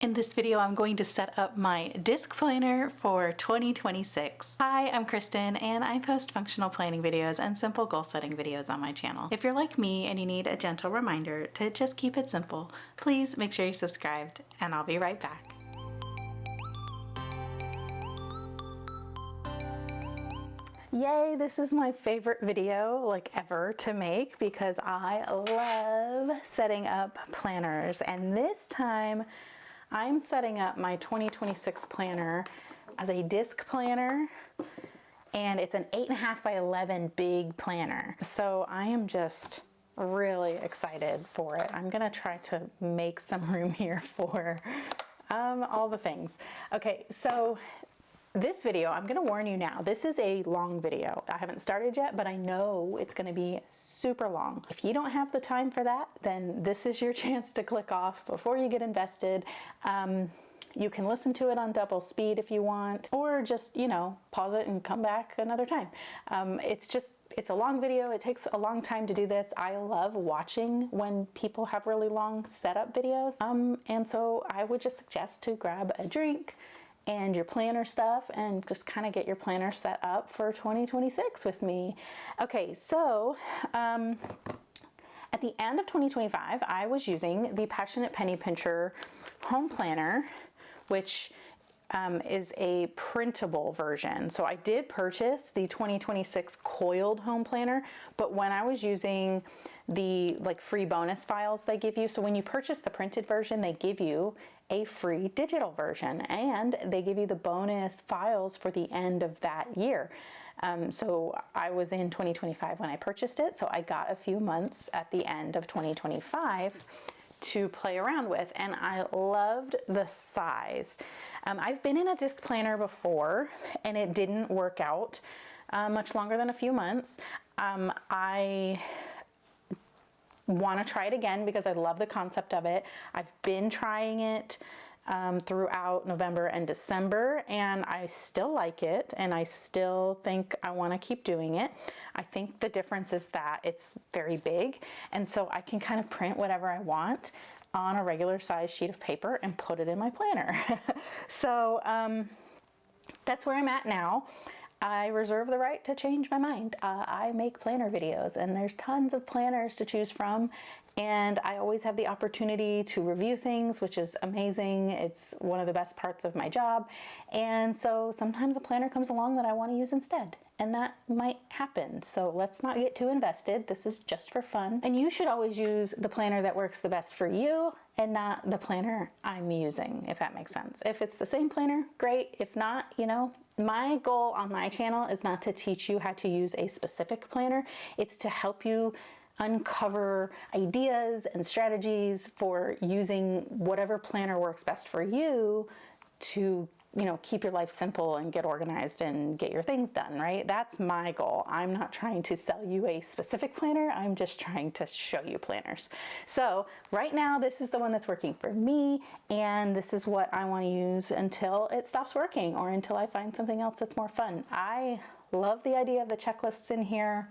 In this video, I'm going to set up my disc planner for 2026. Hi, I'm Kristen, and I post functional planning videos and simple goal setting videos on my channel. If you're like me and you need a gentle reminder to just keep it simple, please make sure you're subscribed, and I'll be right back. Yay, this is my favorite video like ever to make because I love setting up planners, and this time I'm setting up my 2026 planner as a disc planner, and it's an 8.5 by 11 big planner. So I am just really excited for it. I'm gonna try to make some room here for all the things. Okay, so this video, I'm gonna warn you now, this is a long video. I haven't started yet, but I know it's gonna be super long. If you don't have the time for that, then this is your chance to click off before you get invested. You can listen to it on double speed if you want, or just, you know, pause it and come back another time. It's a long video. It takes a long time to do this. I love watching when people have really long setup videos. And so I would just suggest to grab a drink and your planner stuff and just kind of get your planner set up for 2026 with me. Okay, so at the end of 2025, I was using the Passionate Penny Pincher Home Planner, which is a printable version. So I did purchase the 2026 coiled home planner, but when I was using the free bonus files they give you, so when you purchase the printed version, they give you a free digital version and they give you the bonus files for the end of that year. So I was in 2025 when I purchased it, so I got a few months at the end of 2025 to play around with, and I loved the size. I've been in a disc planner before and it didn't work out much longer than a few months. I want to try it again because I love the concept of it. I've been trying it throughout November and December, and I still like it, and I still think I want to keep doing it. I think the difference is that it's very big, and so I can kind of print whatever I want on a regular size sheet of paper and put it in my planner. So that's where I'm at now. I reserve the right to change my mind. I make planner videos and there's tons of planners to choose from, and I always have the opportunity to review things, which is amazing. It's one of the best parts of my job. And so sometimes a planner comes along that I want to use instead, and that might happen. So let's not get too invested. This is just for fun. And you should always use the planner that works the best for you and not the planner I'm using, if that makes sense. If it's the same planner, great. If not, you know, my goal on my channel is not to teach you how to use a specific planner. It's to help you uncover ideas and strategies for using whatever planner works best for you to, you know, keep your life simple and get organized and get your things done, right? That's my goal. I'm not trying to sell you a specific planner. I'm just trying to show you planners. So right now, this is the one that's working for me, and this is what I want to use until it stops working or until I find something else that's more fun. I love the idea of the checklists in here,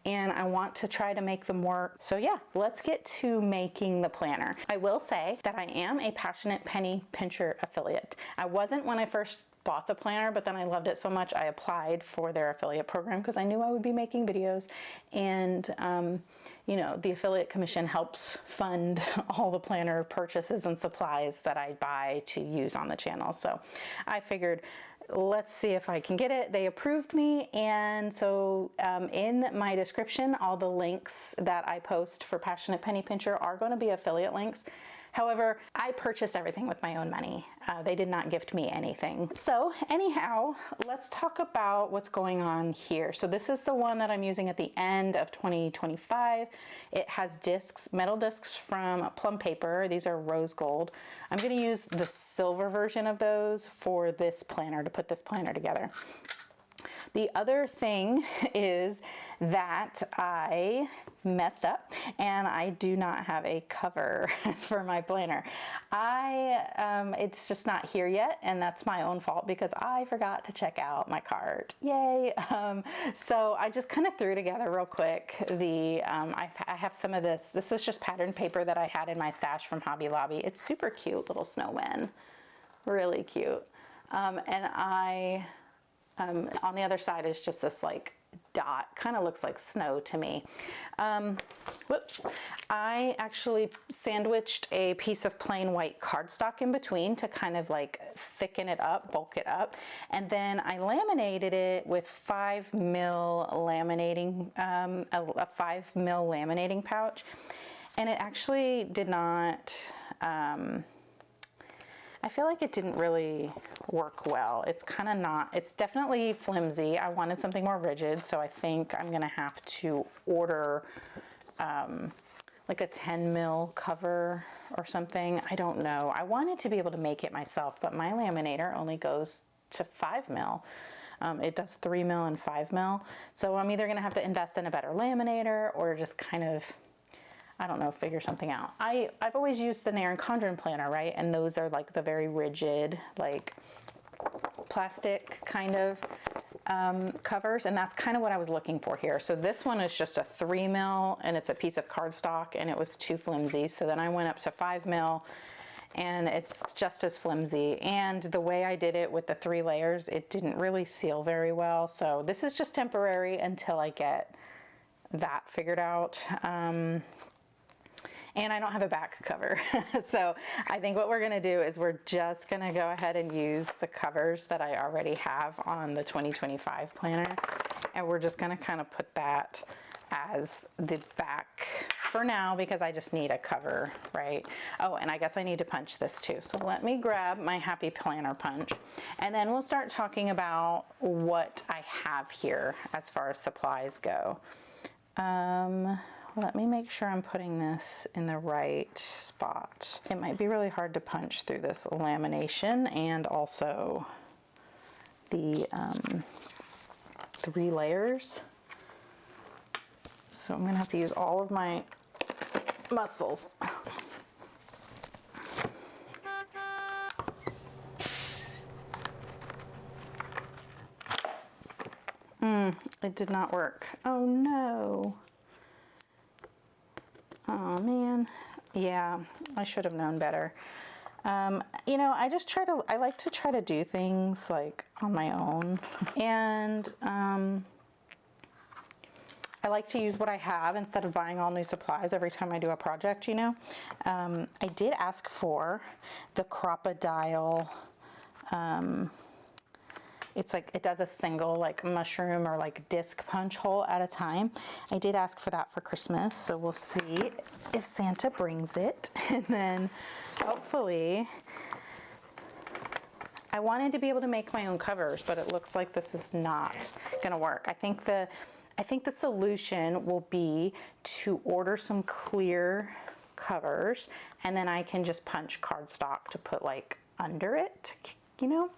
and I want to try to make them work. So yeah, let's get to making the planner. I will say that I am a Passionate Penny Pincher affiliate. I wasn't when I first bought the planner, but then I loved it so much I applied for their affiliate program because I knew I would be making videos, and you know, the affiliate commission helps fund all the planner purchases and supplies that I buy to use on the channel. So I figured, let's see if I can get it. They approved me, and so in my description, all the links that I post for Passionate Penny Pincher are going to be affiliate links. However, I purchased everything with my own money. They did not gift me anything. So anyhow, let's talk about what's going on here. So this is the one that I'm using at the end of 2025. It has discs, metal discs from Plum Paper. These are rose gold. I'm going to use the silver version of those for this planner, to put this planner together. The other thing is that I messed up and I do not have a cover for my planner. It's just not here yet, and that's my own fault because I forgot to check out my cart. Yay! So I just kind of threw together real quick I have some of this. This is just patterned paper that I had in my stash from Hobby Lobby. It's super cute little snowmen, really cute. And on the other side is just this like dot, kind of looks like snow to me. Whoops. I actually sandwiched a piece of plain white cardstock in between to kind of like thicken it up, bulk it up. And then I laminated it with 5mm laminating, a 5mm laminating pouch. And it actually did not, I feel like it didn't really work well. It's kind of not, it's definitely flimsy. I wanted something more rigid, so I think I'm gonna have to order like a 10mm cover or something. I don't know. I wanted to be able to make it myself, but my laminator only goes to 5mm. It does 3mm and 5mm. So I'm either gonna have to invest in a better laminator or just kind of, I don't know, figure something out. I've always used the Nair and planner, right? And those are like the very rigid, like plastic kind of covers. And that's kind of what I was looking for here. So this one is just a 3mm and it's a piece of cardstock and it was too flimsy. So then I went up to 5mm and it's just as flimsy. And the way I did it with the 3 layers, it didn't really seal very well. So this is just temporary until I get that figured out. And I don't have a back cover. So I think what we're gonna do is we're just gonna go ahead and use the covers that I already have on the 2025 planner. And we're just gonna kind of put that as the back for now because I just need a cover, right? Oh, and I guess I need to punch this too. So let me grab my Happy Planner punch and then we'll start talking about what I have here as far as supplies go. Let me make sure I'm putting this in the right spot. It might be really hard to punch through this lamination and also the 3 layers. So I'm gonna have to use all of my muscles. It did not work. Oh no. Oh man, yeah, I should have known better. You know, I like to try to do things like on my own. And I like to use what I have instead of buying all new supplies every time I do a project, you know. I did ask for the Crocodile, it's like, it does a single like mushroom or like disc punch hole at a time. I did ask for that for Christmas, so we'll see if Santa brings it. And then hopefully, I wanted to be able to make my own covers, but it looks like this is not gonna work. I think the solution will be to order some clear covers and then I can just punch cardstock to put like under it, you know?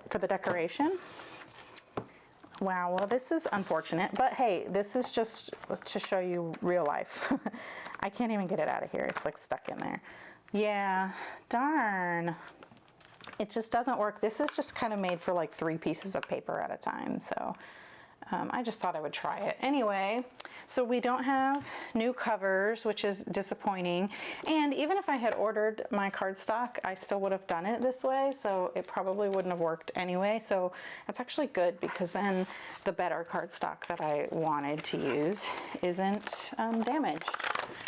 For the decoration. Wow, well this is unfortunate, but hey, this is just to show you real life. I can't even get it out of here. It's like stuck in there. Yeah, darn. It just doesn't work. This is just kind of made for like 3 pieces of paper at a time, so I just thought I would try it. Anyway, so we don't have new covers, which is disappointing. And even if I had ordered my cardstock, I still would have done it this way. So it probably wouldn't have worked anyway. So that's actually good because then the better cardstock that I wanted to use isn't damaged.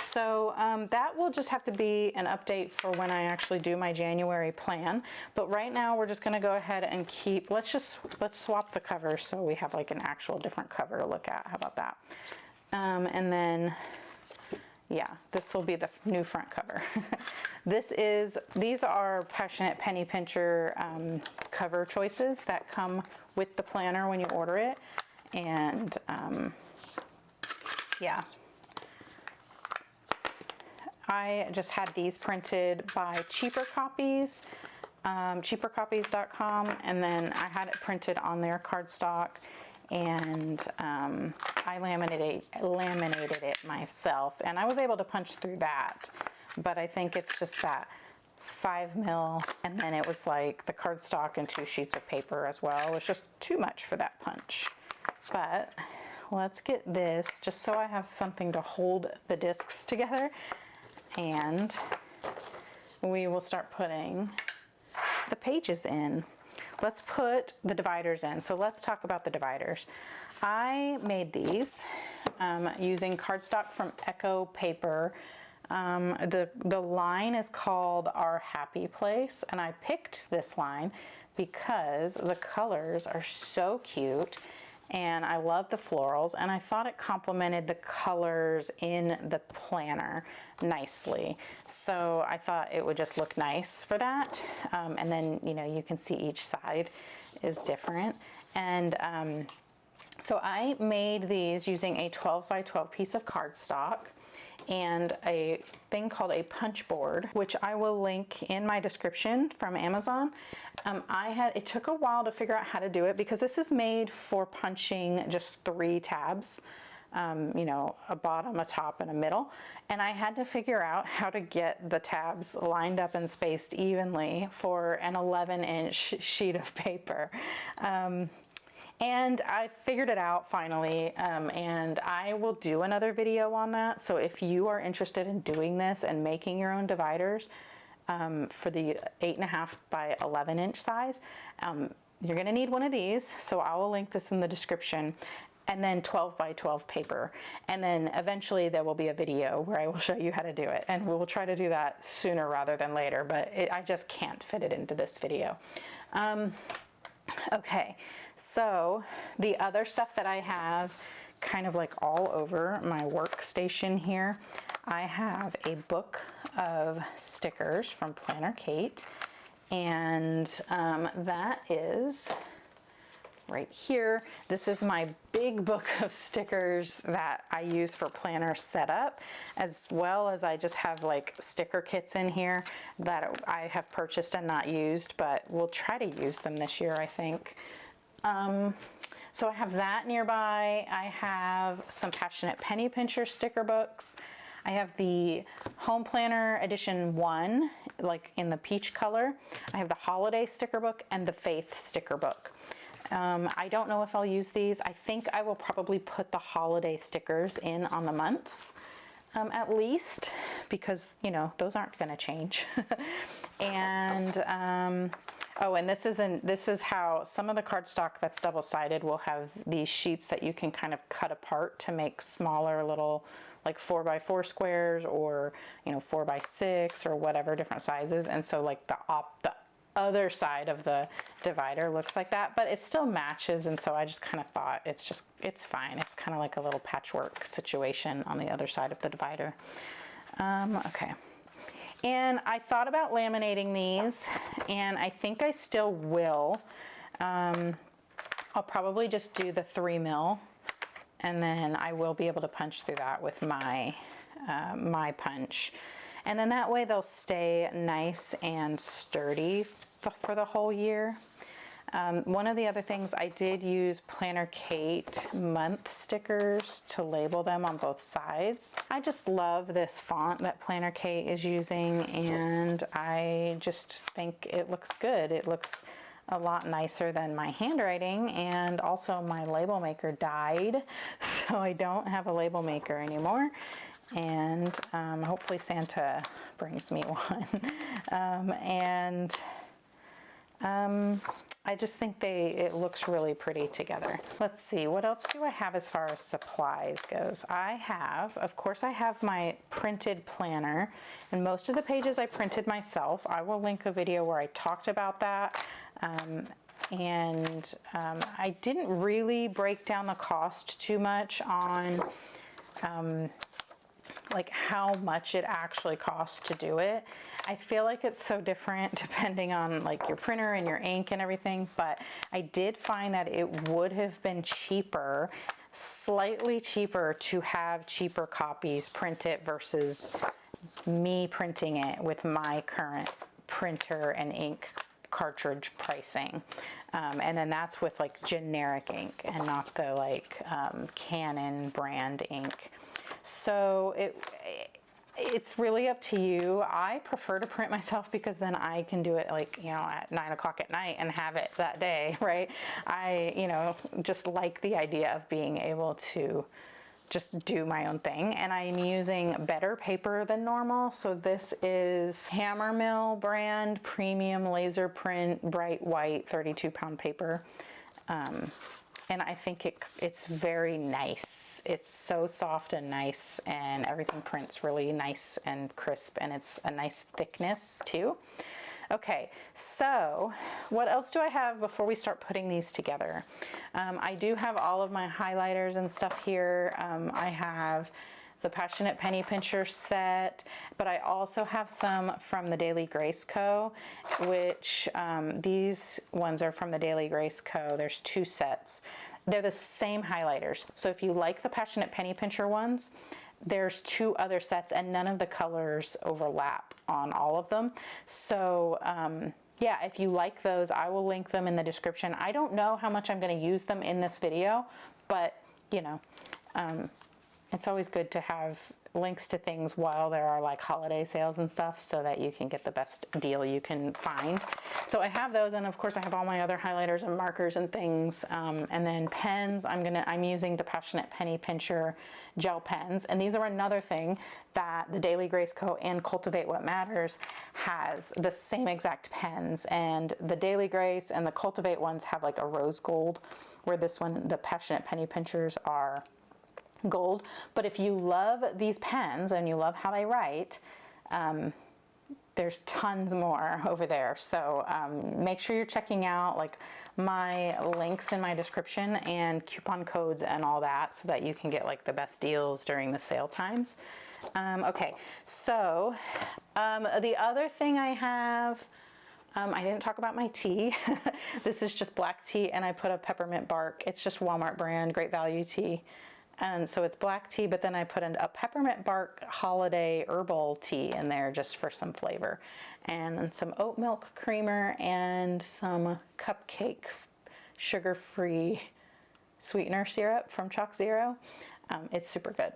So that will just have to be an update for when I actually do my January plan. But right now we're just gonna go ahead and keep, let's swap the covers so we have like an actual different cover to look at. How about that? And then, yeah, this will be the new front cover. These are Passionate Penny Pincher cover choices that come with the planner when you order it. And yeah. I just had these printed by cheaper copies cheapercopies.com, and then I had it printed on their cardstock, and I laminated it myself, and I was able to punch through that, but I think it's just that 5 mil, and then it was like the cardstock and 2 sheets of paper as well. It was just too much for that punch. But let's get this, just so I have something to hold the discs together, and we will start putting the pages in. Let's put the dividers in. So let's talk about the dividers. I made these using cardstock from Echo Paper. The line is called Our Happy Place, and I picked this line because the colors are so cute, and I love the florals, and I thought it complemented the colors in the planner nicely. So I thought it would just look nice for that. And then, you know, you can see each side is different. And so I made these using a 12 by 12 piece of cardstock and a thing called a punch board, which I will link in my description from Amazon. It took a while to figure out how to do it because this is made for punching just 3 tabs, you know, a bottom, a top, and a middle. And I had to figure out how to get the tabs lined up and spaced evenly for an 11-inch sheet of paper. And I figured it out finally, and I will do another video on that. So if you are interested in doing this and making your own dividers for the 8.5 by 11-inch size, you're gonna need one of these. So I will link this in the description. And then 12 by 12 paper. And then eventually there will be a video where I will show you how to do it. And we will try to do that sooner rather than later, but I just can't fit it into this video. Okay, so the other stuff that I have kind of like all over my workstation here, I have a book of stickers from Planner Kate, and that is right here. This is my big book of stickers that I use for planner setup, as well as I just have like sticker kits in here that I have purchased and not used, but we'll try to use them this year, I think. So I have that nearby. I have some Passionate Penny Pincher sticker books. I have the Home Planner Edition 1, like in the peach color. I have the Holiday sticker book and the Faith sticker book. I don't know if I'll use these. I think I will probably put the holiday stickers in on the months, at least, because, you know, those aren't going to change. And, oh, and this is how some of the cardstock that's double-sided will have these sheets that you can kind of cut apart to make smaller little, like 4x4 squares, or, you know, 4x6 or whatever, different sizes. And so like the other side of the divider looks like that, but it still matches, and so I just kind of thought it's fine. It's kind of like a little patchwork situation on the other side of the divider. Okay, and I thought about laminating these, and I think I still will. I'll probably just do the 3 mil, and then I will be able to punch through that with my my punch. And then that way they'll stay nice and sturdy for the whole year. One of the other things, I did use Planner Kate month stickers to label them on both sides. I just love this font that Planner Kate is using, and I just think it looks good. It looks a lot nicer than my handwriting, and also my label maker died, so I don't have a label maker anymore. And hopefully Santa brings me one. I just think it looks really pretty together. Let's see, what else do I have as far as supplies goes? Of course I have my printed planner, and most of the pages I printed myself. I will link a video where I talked about that. I didn't really break down the cost too much on like how much it actually costs to do it. I feel like it's so different depending on like your printer and your ink and everything, but I did find that it would have been cheaper, slightly cheaper, to have cheaper copies print it versus me printing it with my current printer and ink cartridge pricing. And then that's with like generic ink and not the like Canon brand ink. So it's really up to you. I prefer to print myself because then I can do it like, you know, at 9 o'clock at night and have it that day, right? I, you know, just like the idea of being able to just do my own thing. And I'm using better paper than normal. So this is Hammermill brand premium laser print bright white 32-pound paper. And I think it's very nice. It's so soft and nice, and everything prints really nice and crisp, and it's a nice thickness too. Okay, so what else do I have before we start putting these together? I do have all of my highlighters and stuff here. I have the Passionate Penny Pincher set, but I also have some from the Daily Grace Co., which these ones are from the Daily Grace Co. There's 2 sets. They're the same highlighters. So if you like the Passionate Penny Pincher ones, there's 2 other sets and none of the colors overlap on all of them. So yeah, if you like those, I will link them in the description. I don't know how much I'm going to use them in this video, but you know, it's always good to have links to things while there are like holiday sales and stuff so that you can get the best deal you can find. So I have those, and of course I have all my other highlighters and markers and things. And then pens, I'm using the Passionate Penny Pincher gel pens, and these are another thing that the Daily Grace Co. and Cultivate What Matters has the same exact pens, and the Daily Grace and the Cultivate ones have like a rose gold, where this one, the Passionate Penny Pinchers, are gold. But if you love these pens and you love how they write, there's tons more over there. So make sure you're checking out like my links in my description and coupon codes and all that, so that you can get like the best deals during the sale times. Okay, so the other thing I have, I didn't talk about my tea. This is just black tea, and I put a peppermint bark. It's just Walmart brand, great value tea. And so it's black tea, but then I put a peppermint bark holiday herbal tea in there just for some flavor, and some oat milk creamer and some cupcake sugar-free sweetener syrup from Chalk Zero. It's super good.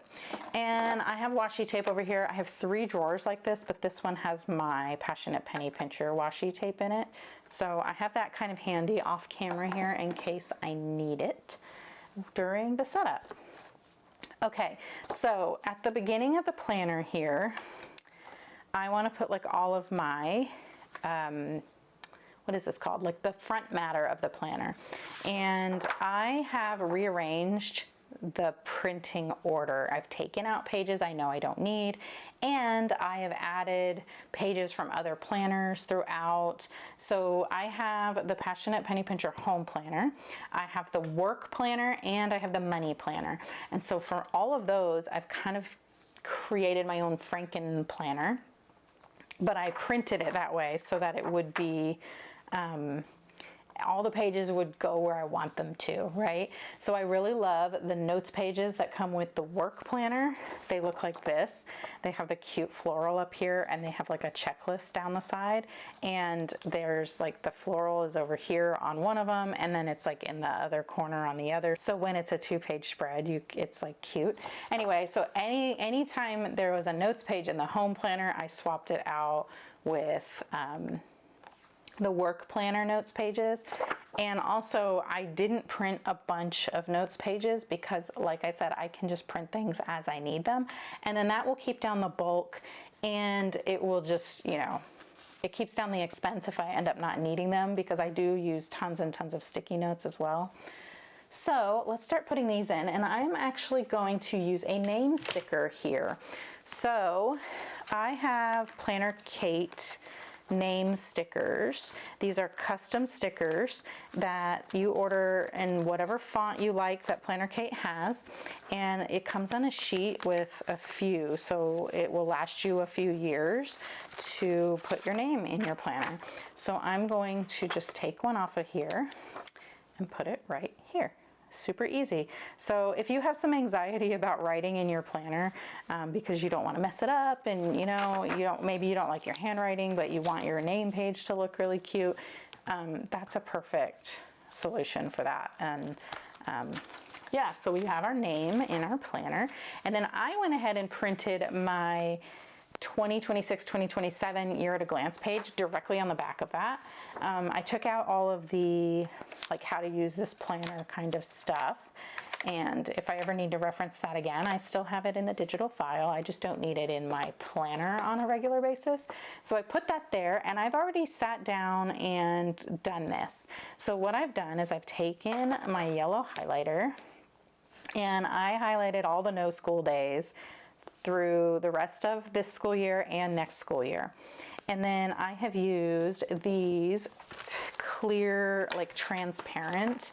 And I have washi tape over here. I have 3 drawers like this, but this one has my Passionate Penny Pincher washi tape in it. So I have that kind of handy off camera here in case I need it during the setup. Okay, so at the beginning of the planner here, I want to put like all of my, what is this called? Like the front matter of the planner. And I have rearranged the printing order. I've taken out pages I know I don't need, and I have added pages from other planners throughout. So I have the Passionate Penny Pincher Home Planner, I have the Work Planner, and I have the Money Planner. And so for all of those, I've kind of created my own Franken-planner, but I printed it that way so that it would be all the pages would go where I want them to, right? So I really love the notes pages that come with the Work Planner. They look like this. They have the cute floral up here, and they have like a checklist down the side, and there's like the floral is over here on one of them, and then it's like in the other corner on the other. So when it's a 2-page spread, it's like cute. Anyway, so anytime there was a notes page in the Home Planner, I swapped it out with the Work Planner notes pages. And also I didn't print a bunch of notes pages because, like I said, I can just print things as I need them, and then that will keep down the bulk, and it will just, you know, it keeps down the expense if I end up not needing them, because I do use tons and tons of sticky notes as well. So let's start putting these in, and I'm actually going to use a name sticker here. So I have Planner Kate name stickers. These are custom stickers that you order in whatever font you like that Planner Kate has, and it comes on a sheet with a few, so it will last you a few years to put your name in your planner. So I'm going to just take one off of here and put it right here. Super easy. So if you have some anxiety about writing in your planner because you don't want to mess it up, and you know, maybe you don't like your handwriting, but you want your name page to look really cute, that's a perfect solution for that. And yeah, so we have our name in our planner. And then I went ahead and printed my 2026-2027 year at a glance page directly on the back of that. I took out all of the like how to use this planner kind of stuff. And if I ever need to reference that again, I still have it in the digital file. I just don't need it in my planner on a regular basis. So I put that there, and I've already sat down and done this. So what I've done is I've taken my yellow highlighter and I highlighted all the no school days through the rest of this school year and next school year. And then I have used these clear, like transparent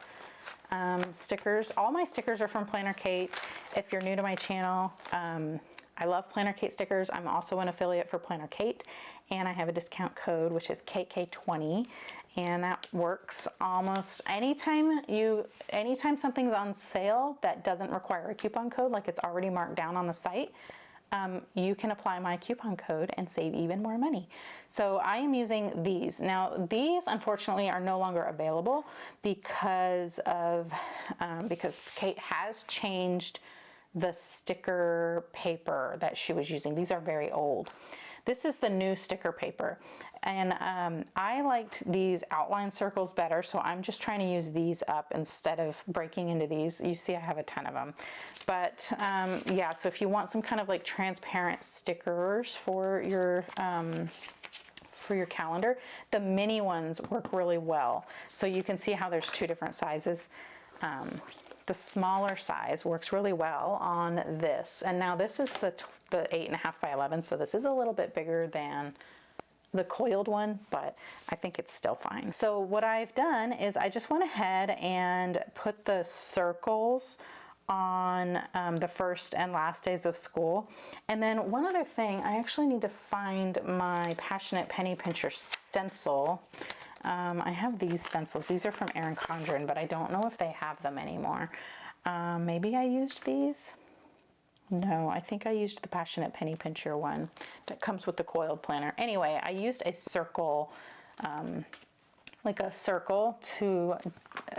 stickers. All my stickers are from Planner Kate. If you're new to my channel, I love Planner Kate stickers. I'm also an affiliate for Planner Kate, and I have a discount code which is KK20, and that works almost anytime something's on sale that doesn't require a coupon code, like it's already marked down on the site. You can apply my coupon code and save even more money. So I am using these. Now these unfortunately are no longer available because Kate has changed the sticker paper that she was using. These are very old. This is the new sticker paper, and I liked these outline circles better, so I'm just trying to use these up instead of breaking into these. You see I have a ton of them. But yeah, so if you want some kind of like transparent stickers for your calendar, the mini ones work really well. So you can see how there's two different sizes. The smaller size works really well on this. And now this is the 8.5 by 11, so this is a little bit bigger than the coiled one, but I think it's still fine. So what I've done is I just went ahead and put the circles on the first and last days of school. And then one other thing, I actually need to find my Passionate Penny Pincher stencil. I have these stencils. These are from Erin Condren, but I don't know if they have them anymore. Maybe I used these. No, I think I used the Passionate Penny Pincher one that comes with the coiled planner. Anyway, I used a circle, like a circle to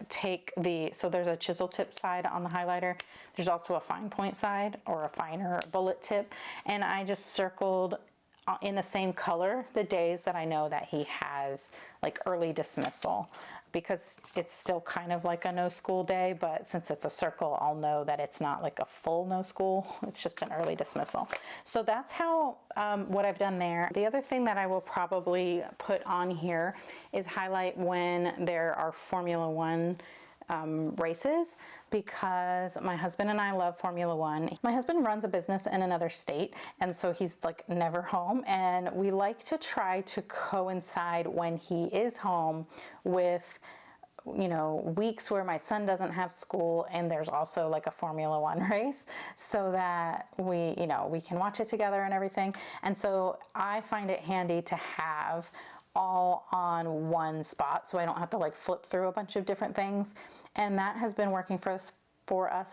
take so there's a chisel tip side on the highlighter. There's also a fine point side or a finer bullet tip. And I just circled in the same color the days that I know that he has like early dismissal, because it's still kind of like a no school day, but since it's a circle, I'll know that it's not like a full no school, it's just an early dismissal. So that's how what I've done there. The other thing that I will probably put on here is highlight when there are Formula One races, because my husband and I love Formula One. My husband runs a business in another state, and so he's like never home, and we like to try to coincide when he is home with, you know, weeks where my son doesn't have school and there's also like a Formula One race, so that we can watch it together and everything. And so I find it handy to have all on one spot, so I don't have to like flip through a bunch of different things. And that has been working for us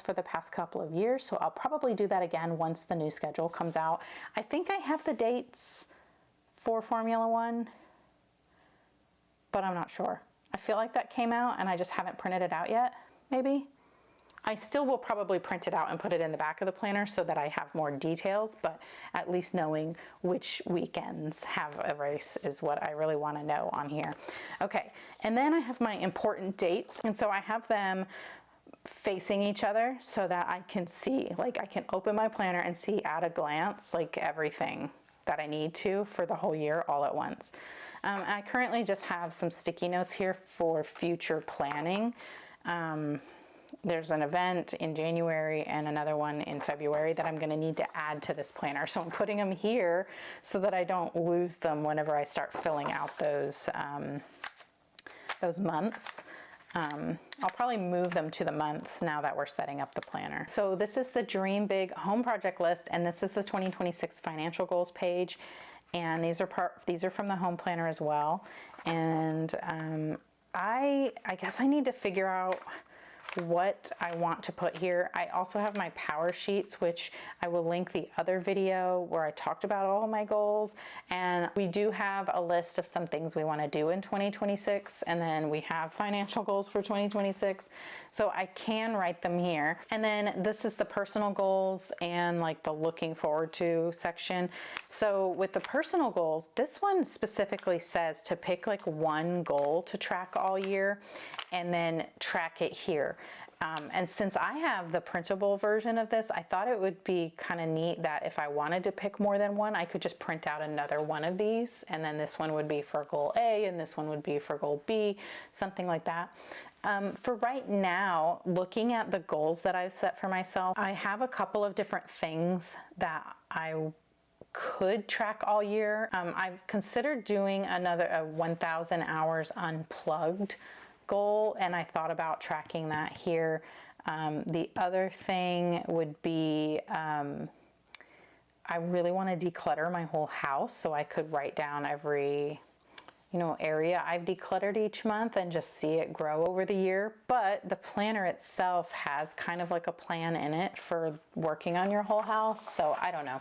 for the past couple of years, so I'll probably do that again once the new schedule comes out. I think I have the dates for Formula One, but I'm not sure. I feel like that came out and I just haven't printed it out yet, maybe. I still will probably print it out and put it in the back of the planner so that I have more details, but at least knowing which weekends have a race is what I really want to know on here. Okay, and then I have my important dates, and so I have them facing each other so that I can see, like I can open my planner and see at a glance like everything that I need to for the whole year all at once. I currently just have some sticky notes here for future planning. There's an event in January and another one in February that I'm going to need to add to this planner. So I'm putting them here so that I don't lose them whenever I start filling out those months. I'll probably move them to the months now that we're setting up the planner. So this is the Dream Big Home Project List, and this is the 2026 financial goals page. And these are from the home planner as well. And I guess I need to figure out what I want to put here. I also have my power sheets, which I will link the other video where I talked about all of my goals. And we do have a list of some things we want to do in 2026. And then we have financial goals for 2026. So I can write them here. And then this is the personal goals and like the looking forward to section. So with the personal goals, this one specifically says to pick like one goal to track all year and then track it here. And since I have the printable version of this, I thought it would be kind of neat that if I wanted to pick more than one, I could just print out another one of these. And then this one would be for goal A and this one would be for goal B, something like that. For right now, looking at the goals that I've set for myself, I have a couple of different things that I could track all year. I've considered doing another 1,000 hours unplugged goal, and I thought about tracking that here. The other thing would be I really want to declutter my whole house, so I could write down every area I've decluttered each month and just see it grow over the year. But the planner itself has kind of like a plan in it for working on your whole house. So I don't know.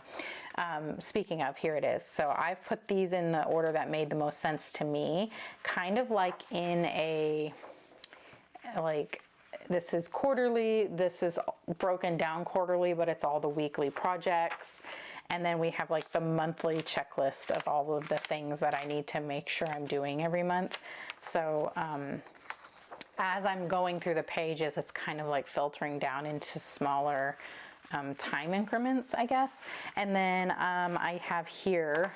Speaking of, here it is. So I've put these in the order that made the most sense to me, kind of like in a, like, this is quarterly, this is broken down quarterly, but it's all the weekly projects. And then we have like the monthly checklist of all of the things that I need to make sure I'm doing every month. So as I'm going through the pages, it's kind of like filtering down into smaller time increments, I guess. And then I have here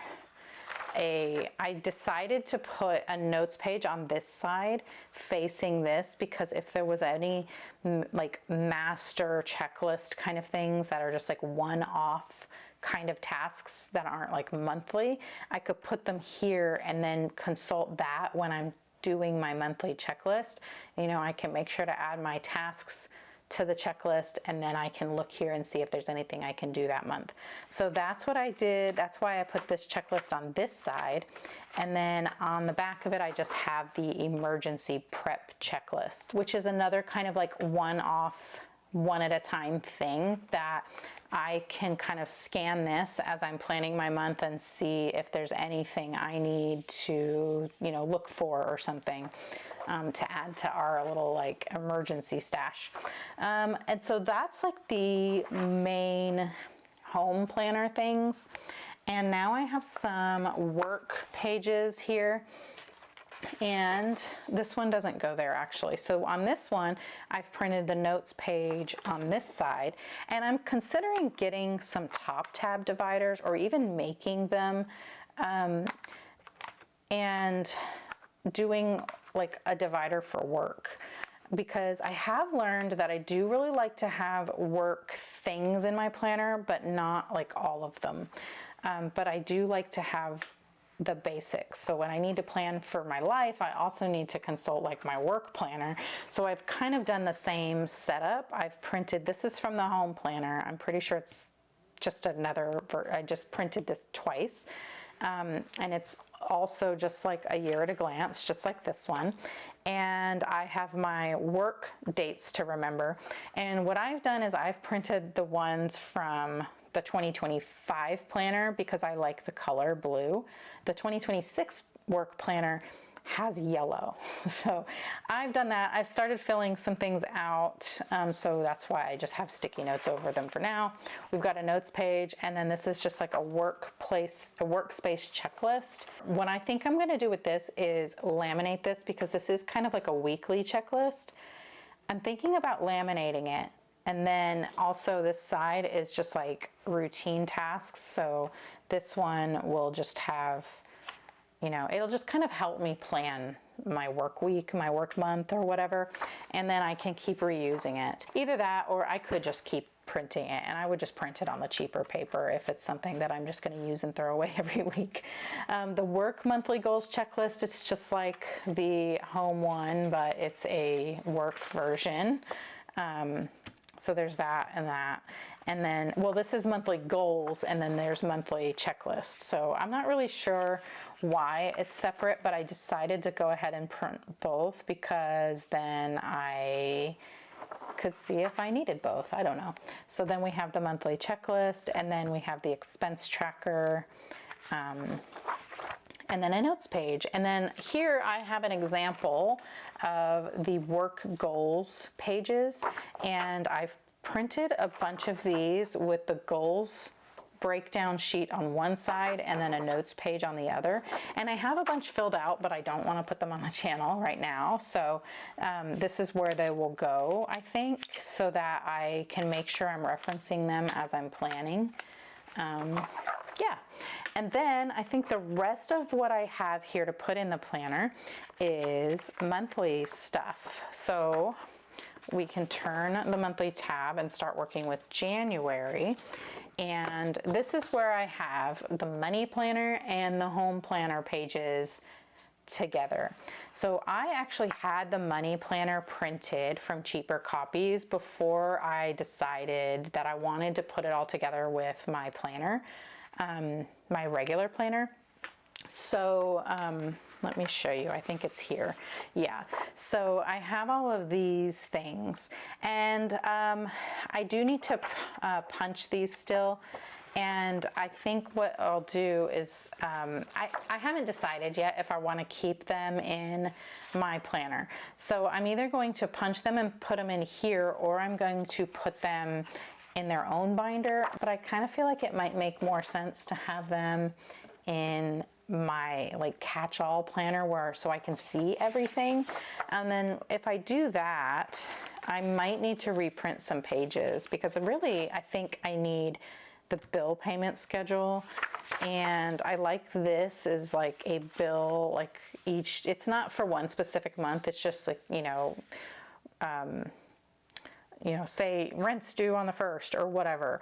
I decided to put a notes page on this side facing this, because if there was any like master checklist kind of things that are just like one-off kind of tasks that aren't like monthly, I could put them here and then consult that when I'm doing my monthly checklist. I can make sure to add my tasks to the checklist, and then I can look here and see if there's anything I can do that month. So that's what I did. That's why I put this checklist on this side. And then on the back of it, I just have the emergency prep checklist, which is another kind of like one-off, one at a time thing that I can kind of scan this as I'm planning my month and see if there's anything I need to, look for or something to add to our little like emergency stash. And so that's like the main home planner things. And now I have some work pages here. And this one doesn't go there actually. So on this one, I've printed the notes page on this side, and I'm considering getting some top tab dividers or even making them and doing like a divider for work, because I have learned that I do really like to have work things in my planner, but not like all of them. But I do like to have the basics. So when I need to plan for my life, I also need to consult like my work planner. So I've kind of done the same setup. I've printed, this is from the home planner. I'm pretty sure it's just another, I just printed this twice. And it's also just like a year at a glance, just like this one. And I have my work dates to remember. And what I've done is I've printed the ones from the 2025 planner because I like the color blue. The 2026 work planner has yellow. So I've done that. I've started filling some things out. So that's why I just have sticky notes over them for now. We've got a notes page, and then this is just like a workspace checklist. What I think I'm gonna do with this is laminate this, because this is kind of like a weekly checklist. I'm thinking about laminating it. And then also this side is just like routine tasks. So this one will just have, it'll just kind of help me plan my work week, my work month or whatever. And then I can keep reusing it. Either that, or I could just keep printing it, and I would just print it on the cheaper paper if it's something that I'm just going to use and throw away every week. The work monthly goals checklist, it's just like the home one, but it's a work version. So there's that and that. And then, well, this is monthly goals, and then there's monthly checklist. So I'm not really sure why it's separate, but I decided to go ahead and print both, because then I could see if I needed both. I don't know. So then we have the monthly checklist, and then we have the expense tracker, and then a notes page. And then here I have an example of the work goals pages, and I've printed a bunch of these with the goals breakdown sheet on one side and then a notes page on the other. And I have a bunch filled out, but I don't want to put them on the channel right now. So this is where they will go, I think, so that I can make sure I'm referencing them as I'm planning. Yeah. And then I think the rest of what I have here to put in the planner is monthly stuff. So we can turn the monthly tab and start working with January. And this is where I have the money planner and the home planner pages together. So I actually had the money planner printed from cheaper copies before I decided that I wanted to put it all together with my planner, my regular planner. So let me show you. I think it's here. Yeah. So I have all of these things, and I do need to punch these still. And I think what I'll do is, I haven't decided yet if I want to keep them in my planner. So I'm either going to punch them and put them in here, or I'm going to put them in their own binder. But I kind of feel like it might make more sense to have them in my like catch-all planner, where so I can see everything. And then if I do that, I might need to reprint some pages, because really I think I need the bill payment schedule. And I like this is like a bill, like each, it's not for one specific month, it's just like, say rent's due on the 1st or whatever.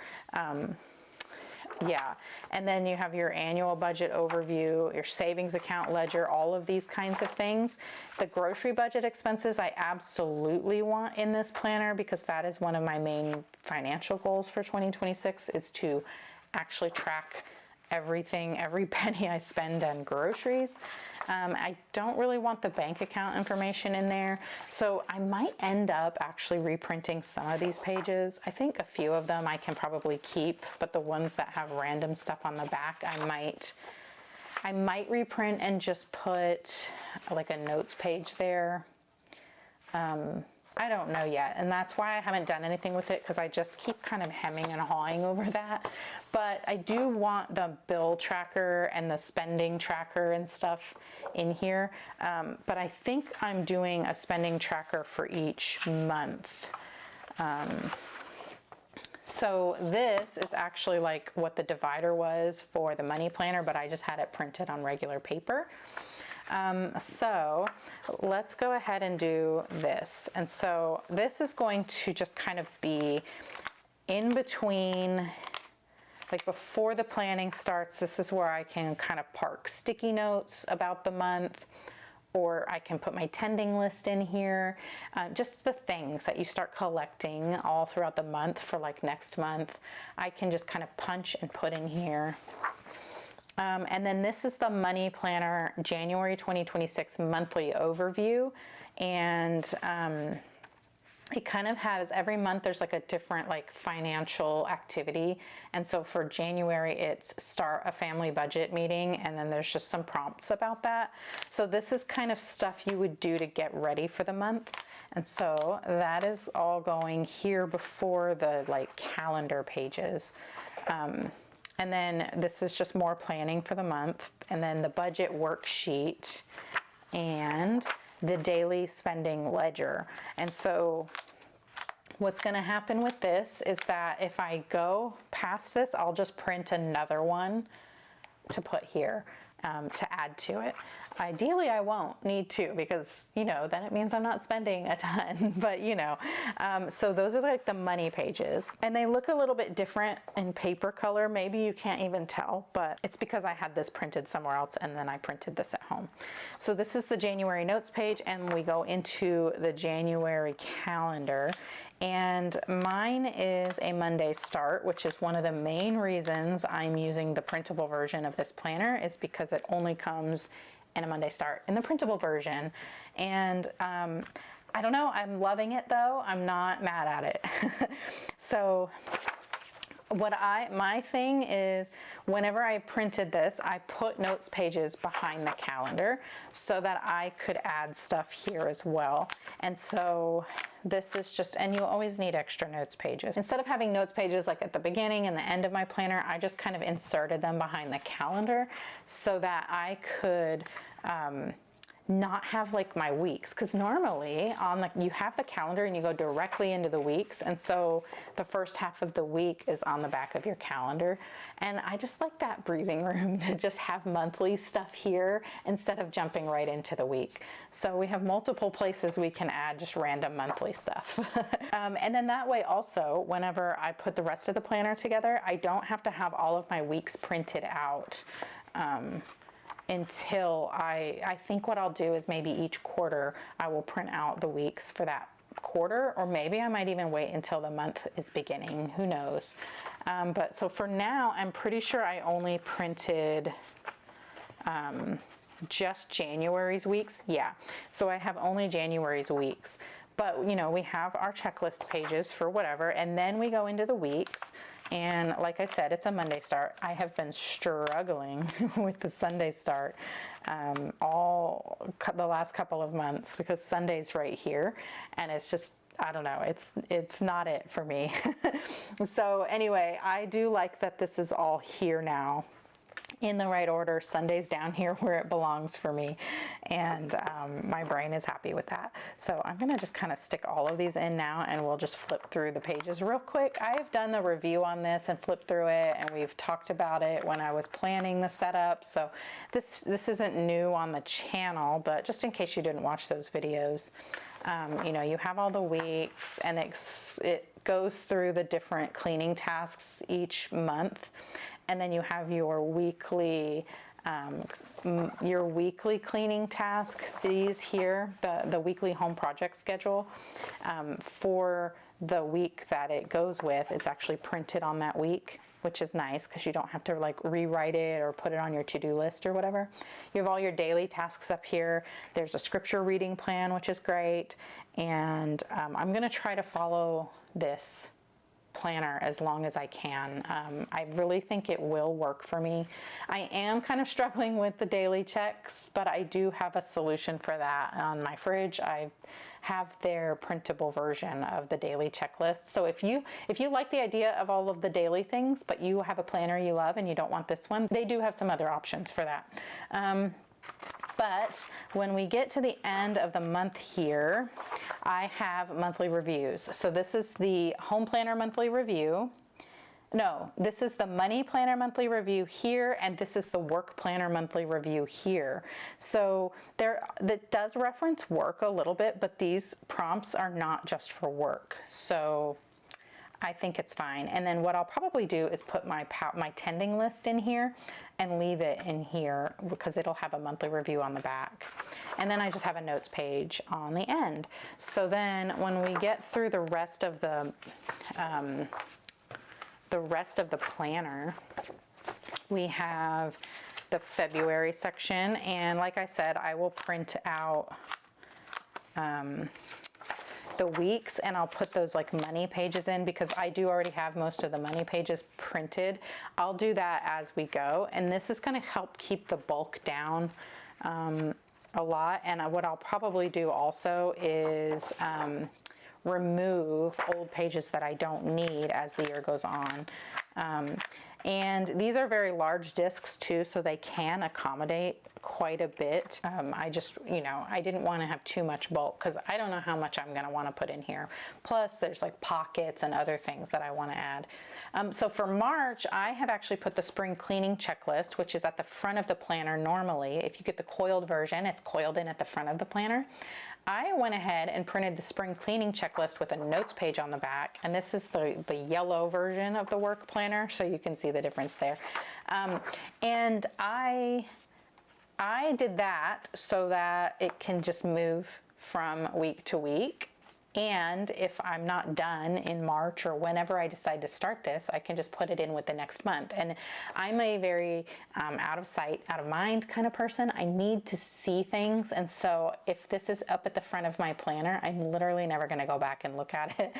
Yeah, and then you have your annual budget overview, your savings account ledger, all of these kinds of things. The grocery budget expenses I absolutely want in this planner, because that is one of my main financial goals for 2026, is to actually track everything, every penny I spend on groceries. I don't really want the bank account information in there, so I might end up actually reprinting some of these pages. I think a few of them I can probably keep, but the ones that have random stuff on the back, I might reprint and just put like a notes page there. I don't know yet, and that's why I haven't done anything with it, because I just keep kind of hemming and hawing over that. But I do want the bill tracker and the spending tracker and stuff in here, but I think I'm doing a spending tracker for each month. So this is actually like what the divider was for the money planner, but I just had it printed on regular paper. So let's go ahead and do this. And so this is going to just kind of be in between, like before the planning starts. This is where I can kind of park sticky notes about the month, or I can put my tending list in here, just the things that you start collecting all throughout the month for like next month. I can just kind of punch and put in here. And then this is the Money Planner January 2026 monthly overview. And it kind of has, every month there's like a different like financial activity. And so for January, it's start a family budget meeting. And then there's just some prompts about that. So this is kind of stuff you would do to get ready for the month. And so that is all going here before the like calendar pages. And then this is just more planning for the month. And then the budget worksheet and the daily spending ledger. And so what's going to happen with this is that if I go past this, I'll just print another one to put here to add to it. Ideally, I won't need to, because, then it means I'm not spending a ton, but so those are like the money pages, and they look a little bit different in paper color. Maybe you can't even tell, but it's because I had this printed somewhere else and then I printed this at home. So this is the January notes page, and we go into the January calendar. And mine is a Monday start, which is one of the main reasons I'm using the printable version of this planner, is because it only comes in a Monday start in the printable version. And I don't know, I'm loving it though. I'm not mad at it. So my thing is, whenever I printed this, I put notes pages behind the calendar so that I could add stuff here as well. And so this is just, and you always need extra notes pages. Instead of having notes pages like at the beginning and the end of my planner, I just kind of inserted them behind the calendar so that I could, not have like my weeks, because normally you have the calendar and you go directly into the weeks, and so the first half of the week is on the back of your calendar, and I just like that breathing room to just have monthly stuff here instead of jumping right into the week. So we have multiple places we can add just random monthly stuff. And then that way also, whenever I put the rest of the planner together, I don't have to have all of my weeks printed out until I think what I'll do is maybe each quarter I will print out the weeks for that quarter, or maybe I might even wait until the month is beginning, who knows. But so for now, I'm pretty sure I only printed just January's weeks. Yeah, so I have only January's weeks. But you know, we have our checklist pages for whatever, and then we go into the weeks. And like I said, it's a Monday start. I have been struggling with the Sunday start the last couple of months, because Sunday's right here, and it's just, I don't know, it's not it for me. So anyway, I do like that this is all here now in the right order. Sunday's down here where it belongs for me, and my brain is happy with that. So I'm gonna just kind of stick all of these in now, and we'll just flip through the pages real quick. I have done the review on this and flipped through it, and we've talked about it when I was planning the setup, so this isn't new on the channel, but just in case you didn't watch those videos, you know, you have all the weeks, and it goes through the different cleaning tasks each month. And then you have your weekly cleaning task, these here, the weekly home project schedule. For the week that it goes with, it's actually printed on that week, which is nice because you don't have to like rewrite it or put it on your to-do list or whatever. You have all your daily tasks up here. There's a scripture reading plan, which is great. And I'm gonna try to follow this planner as long as I can. I really think it will work for me. I am kind of struggling with the daily checks, but I do have a solution for that on my fridge. I have their printable version of the daily checklist. So if you like the idea of all of the daily things, but you have a planner you love and you don't want this one, they do have some other options for that. But when we get to the end of the month here, I have monthly reviews. So this is the Home Planner monthly review. No, this is the Money Planner monthly review here, and this is the Work Planner monthly review here. So that does reference work a little bit, but these prompts are not just for work. So I think it's fine. And then what I'll probably do is put my tending list in here and leave it in here because it'll have a monthly review on the back. And then I just have a notes page on the end. So then when we get through the rest of the planner, we have the February section. And like I said, I will print out the weeks, and I'll put those like money pages in because I do already have most of the money pages printed. I'll do that as we go, and this is going to help keep the bulk down a lot. And what I'll probably do also is remove old pages that I don't need as the year goes on. And these are very large discs too, so they can accommodate quite a bit. I just, I didn't want to have too much bulk because I don't know how much I'm going to want to put in here. Plus there's like pockets and other things that I want to add. So for March, I have actually put the spring cleaning checklist, which is at the front of the planner normally. If you get the coiled version, it's coiled in at the front of the planner. I went ahead and printed the spring cleaning checklist with a notes page on the back, and this is the yellow version of the work planner, so you can see the difference there. And I did that so that it can just move from week to week, And if I'm not done in March or whenever I decide to start this, I can just put it in with the next month. And I'm a very out of sight, out of mind kind of person. I need to see things. And so if this is up at the front of my planner, I'm literally never going to go back and look at it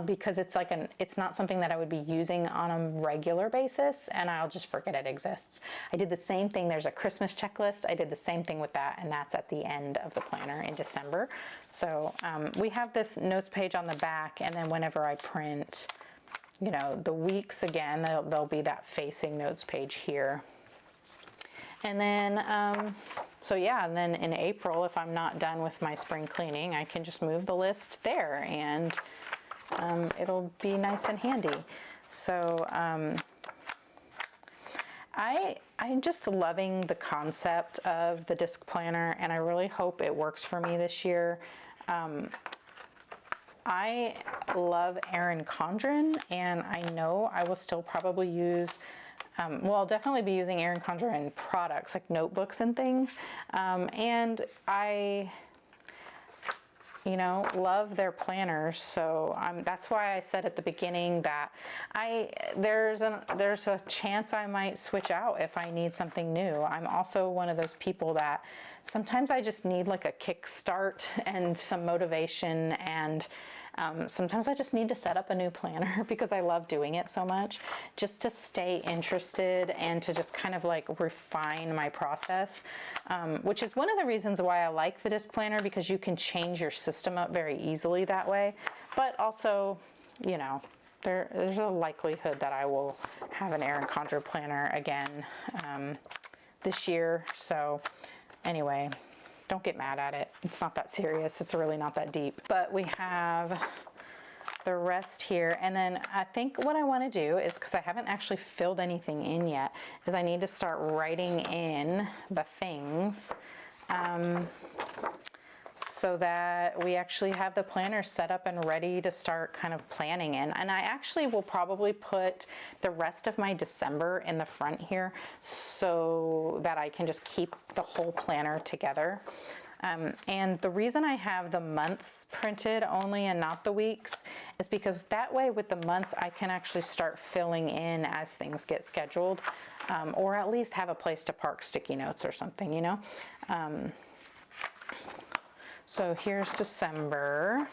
because it's not something that I would be using on a regular basis, and I'll just forget it exists. I did the same thing. There's a Christmas checklist. I did the same thing with that, and that's at the end of the planner in December. So we have this notes page on the back, and then whenever I print, you know, the weeks again, there'll be that facing notes page here. And then, so yeah, and then in April, if I'm not done with my spring cleaning, I can just move the list there, and it'll be nice and handy. So I'm just loving the concept of the disc planner, and I really hope it works for me this year. I love Erin Condren, and I know I will still probably use, well, I'll definitely be using Erin Condren products like notebooks and things. And I, you know, love their planners. So that's why I said at the beginning that there's a chance I might switch out if I need something new. I'm also one of those people that sometimes I just need like a kickstart and some motivation, and sometimes I just need to set up a new planner because I love doing it so much, just to stay interested and to just kind of like refine my process, which is one of the reasons why I like the disc planner, because you can change your system up very easily that way. But also, you know, there's a likelihood that I will have an Erin Condren planner again this year. So anyway, don't get mad at it. It's not that serious. It's really not that deep. But we have the rest here. And then I think what I want to do is, because I haven't actually filled anything in yet, is I need to start writing in the things so that we actually have the planner set up and ready to start kind of planning in. And I actually will probably put the rest of my December in the front here so that I can just keep the whole planner together. And the reason I have the months printed only and not the weeks is because that way with the months I can actually start filling in as things get scheduled, or at least have a place to park sticky notes or something, you know. So here's December,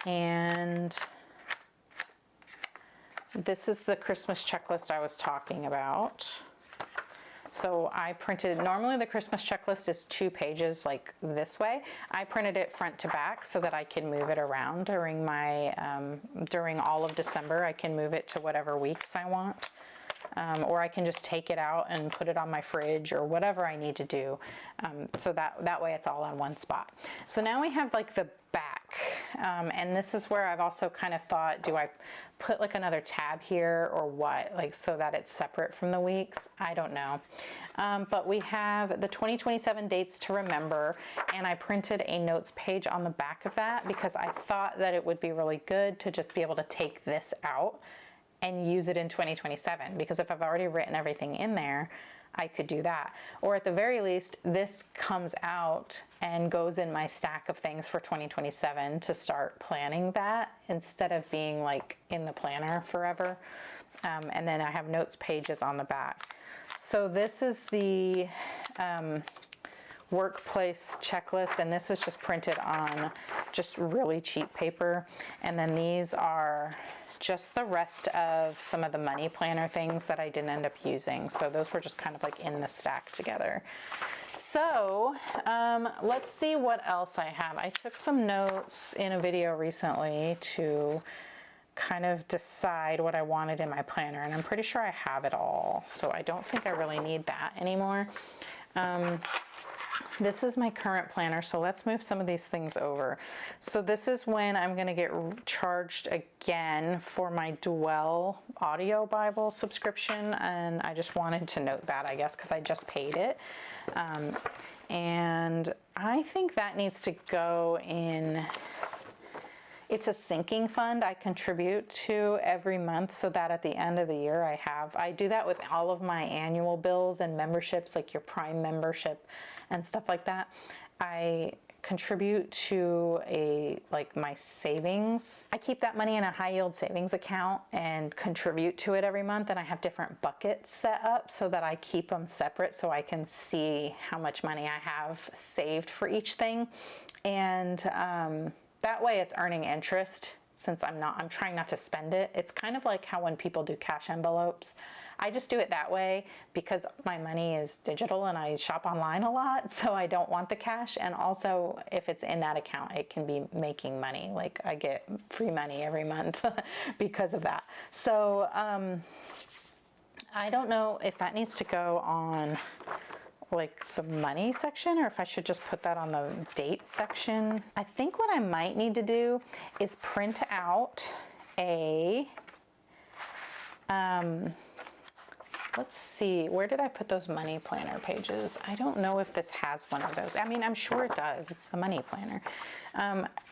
and this is the Christmas checklist I was talking about. So I printed, normally the Christmas checklist is 2 pages like this way. I printed it front to back so that I can move it around during my, during all of December. I can move it to whatever weeks I want. Or I can just take it out and put it on my fridge or whatever I need to do. So that way it's all on one spot. So now we have like the back. And this is where I've also kind of thought, do I put like another tab here or what? Like so that it's separate from the weeks? I don't know. But we have the 2027 dates to remember. And I printed a notes page on the back of that because I thought that it would be really good to just be able to take this out and use it in 2027, because if I've already written everything in there, I could do that. Or at the very least, this comes out and goes in my stack of things for 2027 to start planning that instead of being like in the planner forever. And then I have notes pages on the back. So this is the workplace checklist, and this is just printed on just really cheap paper. And then these are just the rest of some of the money planner things that I didn't end up using. So those were just kind of like in the stack together. So let's see what else I have. I took some notes in a video recently to kind of decide what I wanted in my planner, and I'm pretty sure I have it all. So I don't think I really need that anymore. This is my current planner, so let's move some of these things over. So this is when I'm going to get charged again for my Dwell audio Bible subscription, and I just wanted to note that, I guess, because I just paid it. And I think that needs to go in. It's a sinking fund I contribute to every month so that at the end of the year I do that with all of my annual bills and memberships, like your Prime membership and stuff like that. I contribute to my savings. I keep that money in a high yield savings account and contribute to it every month, and I have different buckets set up so that I keep them separate so I can see how much money I have saved for each thing. And that way it's earning interest since I'm trying not to spend it. It's kind of like how when people do cash envelopes, I just do it that way because my money is digital and I shop online a lot, so I don't want the cash. And also if it's in that account, it can be making money. Like I get free money every month because of that. So I don't know if that needs to go on like the money section or if I should just put that on the date section. I think what I might need to do is print out a, let's see, where did I put those money planner pages? I don't know if this has one of those. I mean, I'm sure it does. It's the money planner.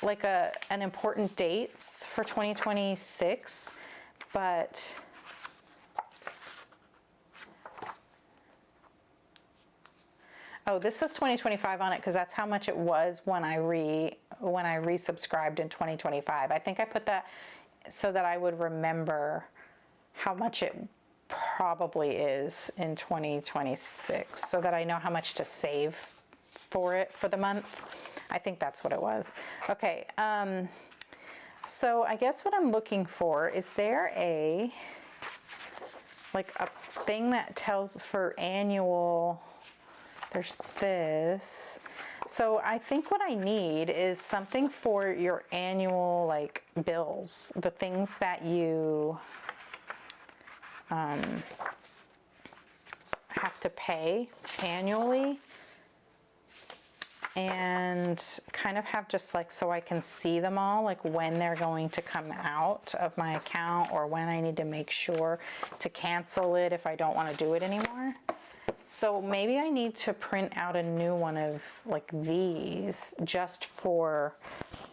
Like an important dates for 2026, but oh, this says 2025 on it because that's how much it was when I resubscribed in 2025. I think I put that so that I would remember how much it probably is in 2026, so that I know how much to save for it for the month. I think that's what it was. Okay, so I guess what I'm looking for, is there a thing that tells for annual. There's this. So I think what I need is something for your annual bills, the things that you have to pay annually, and kind of have just so I can see them all, when they're going to come out of my account or when I need to make sure to cancel it if I don't want to do it anymore. So maybe I need to print out a new one of these just for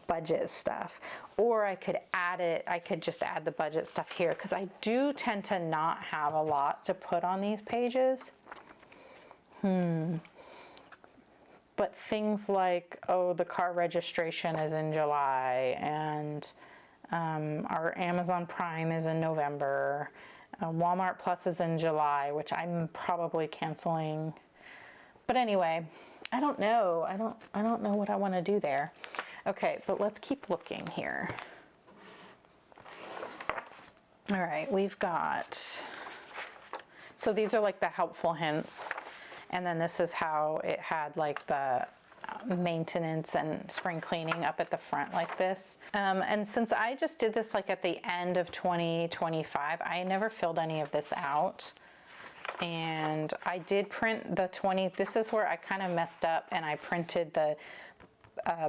budget stuff, or I could add it. I could just add the budget stuff here because I do tend to not have a lot to put on these pages. But things like, oh, the car registration is in July, and our Amazon Prime is in November. Walmart Plus is in July, which I'm probably canceling. But anyway, I don't know. I don't know what I want to do there. Okay, but let's keep looking here. All right, we've got, so these are the helpful hints. And then this is how it had the maintenance and spring cleaning up at the front like this. And since I just did this at the end of 2025, I never filled any of this out. And I did print the this is where I kind of messed up, and I printed the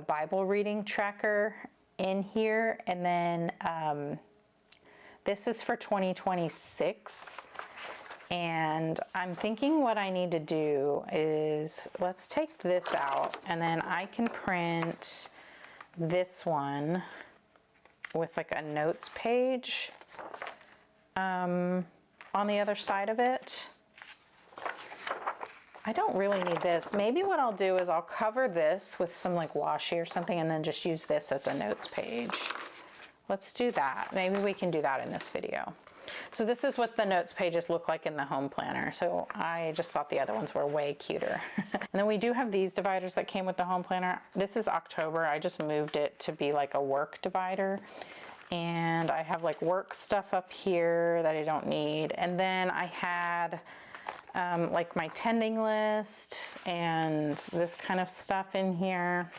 Bible reading tracker in here. And then this is for 2026. And I'm thinking what I need to do is, let's take this out, and then I can print this one with a notes page on the other side of it. I don't really need this. Maybe what I'll do is I'll cover this with some washi or something and then just use this as a notes page. Let's do that. Maybe we can do that in this video. So this is what the notes pages look like in the home planner. So I just thought the other ones were way cuter. And then we do have these dividers that came with the home planner. This is October. I just moved it to be a work divider. And I have work stuff up here that I don't need. And then I had my tending list and this kind of stuff in here.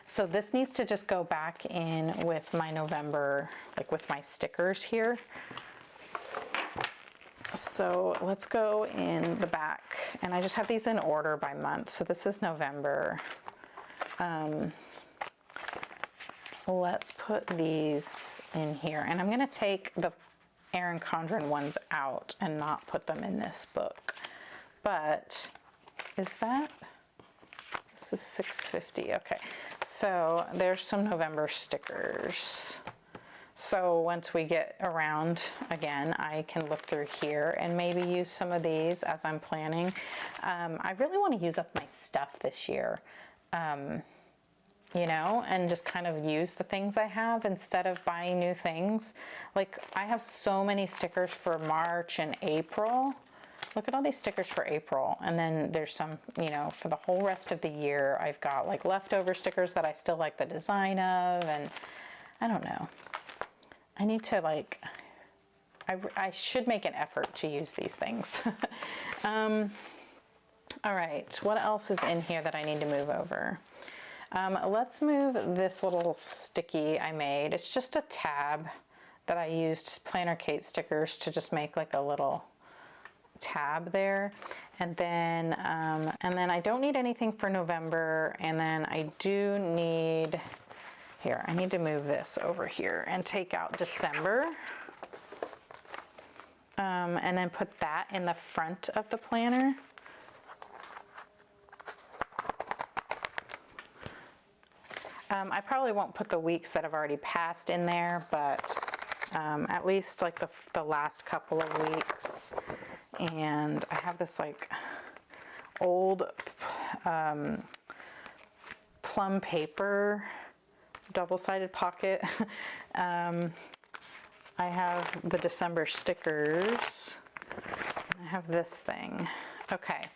So this needs to just go back in with my November, with my stickers here. So let's go in the back, and I just have these in order by month. So this is November. Let's put these in here, and I'm gonna take the Erin Condren ones out and not put them in this book. But is that? This is $6.50. Okay, so there's some November stickers. So once we get around again, I can look through here and maybe use some of these as I'm planning. I really want to use up my stuff this year. you know, and just kind of use the things I have instead of buying new things. Like I have so many stickers for March and April. Look at all these stickers for April. And then there's some, you know, for the whole rest of the year, I've got like leftover stickers that I still like the design of. And I don't know. I need to like, I should make an effort to use these things. All right, what else is in here that I need to move over? Let's move this little sticky I made. It's just a tab that I used Planner Kate stickers to just make like a little tab there. And then I don't need anything for November. And then I do need, here, I need to move this over here and take out December. And then put that in the front of the planner. I probably won't put the weeks that have already passed in there, but at least like the last couple of weeks. And I have this like old plum paper, double-sided pocket. I have the December stickers. I have this thing. Okay.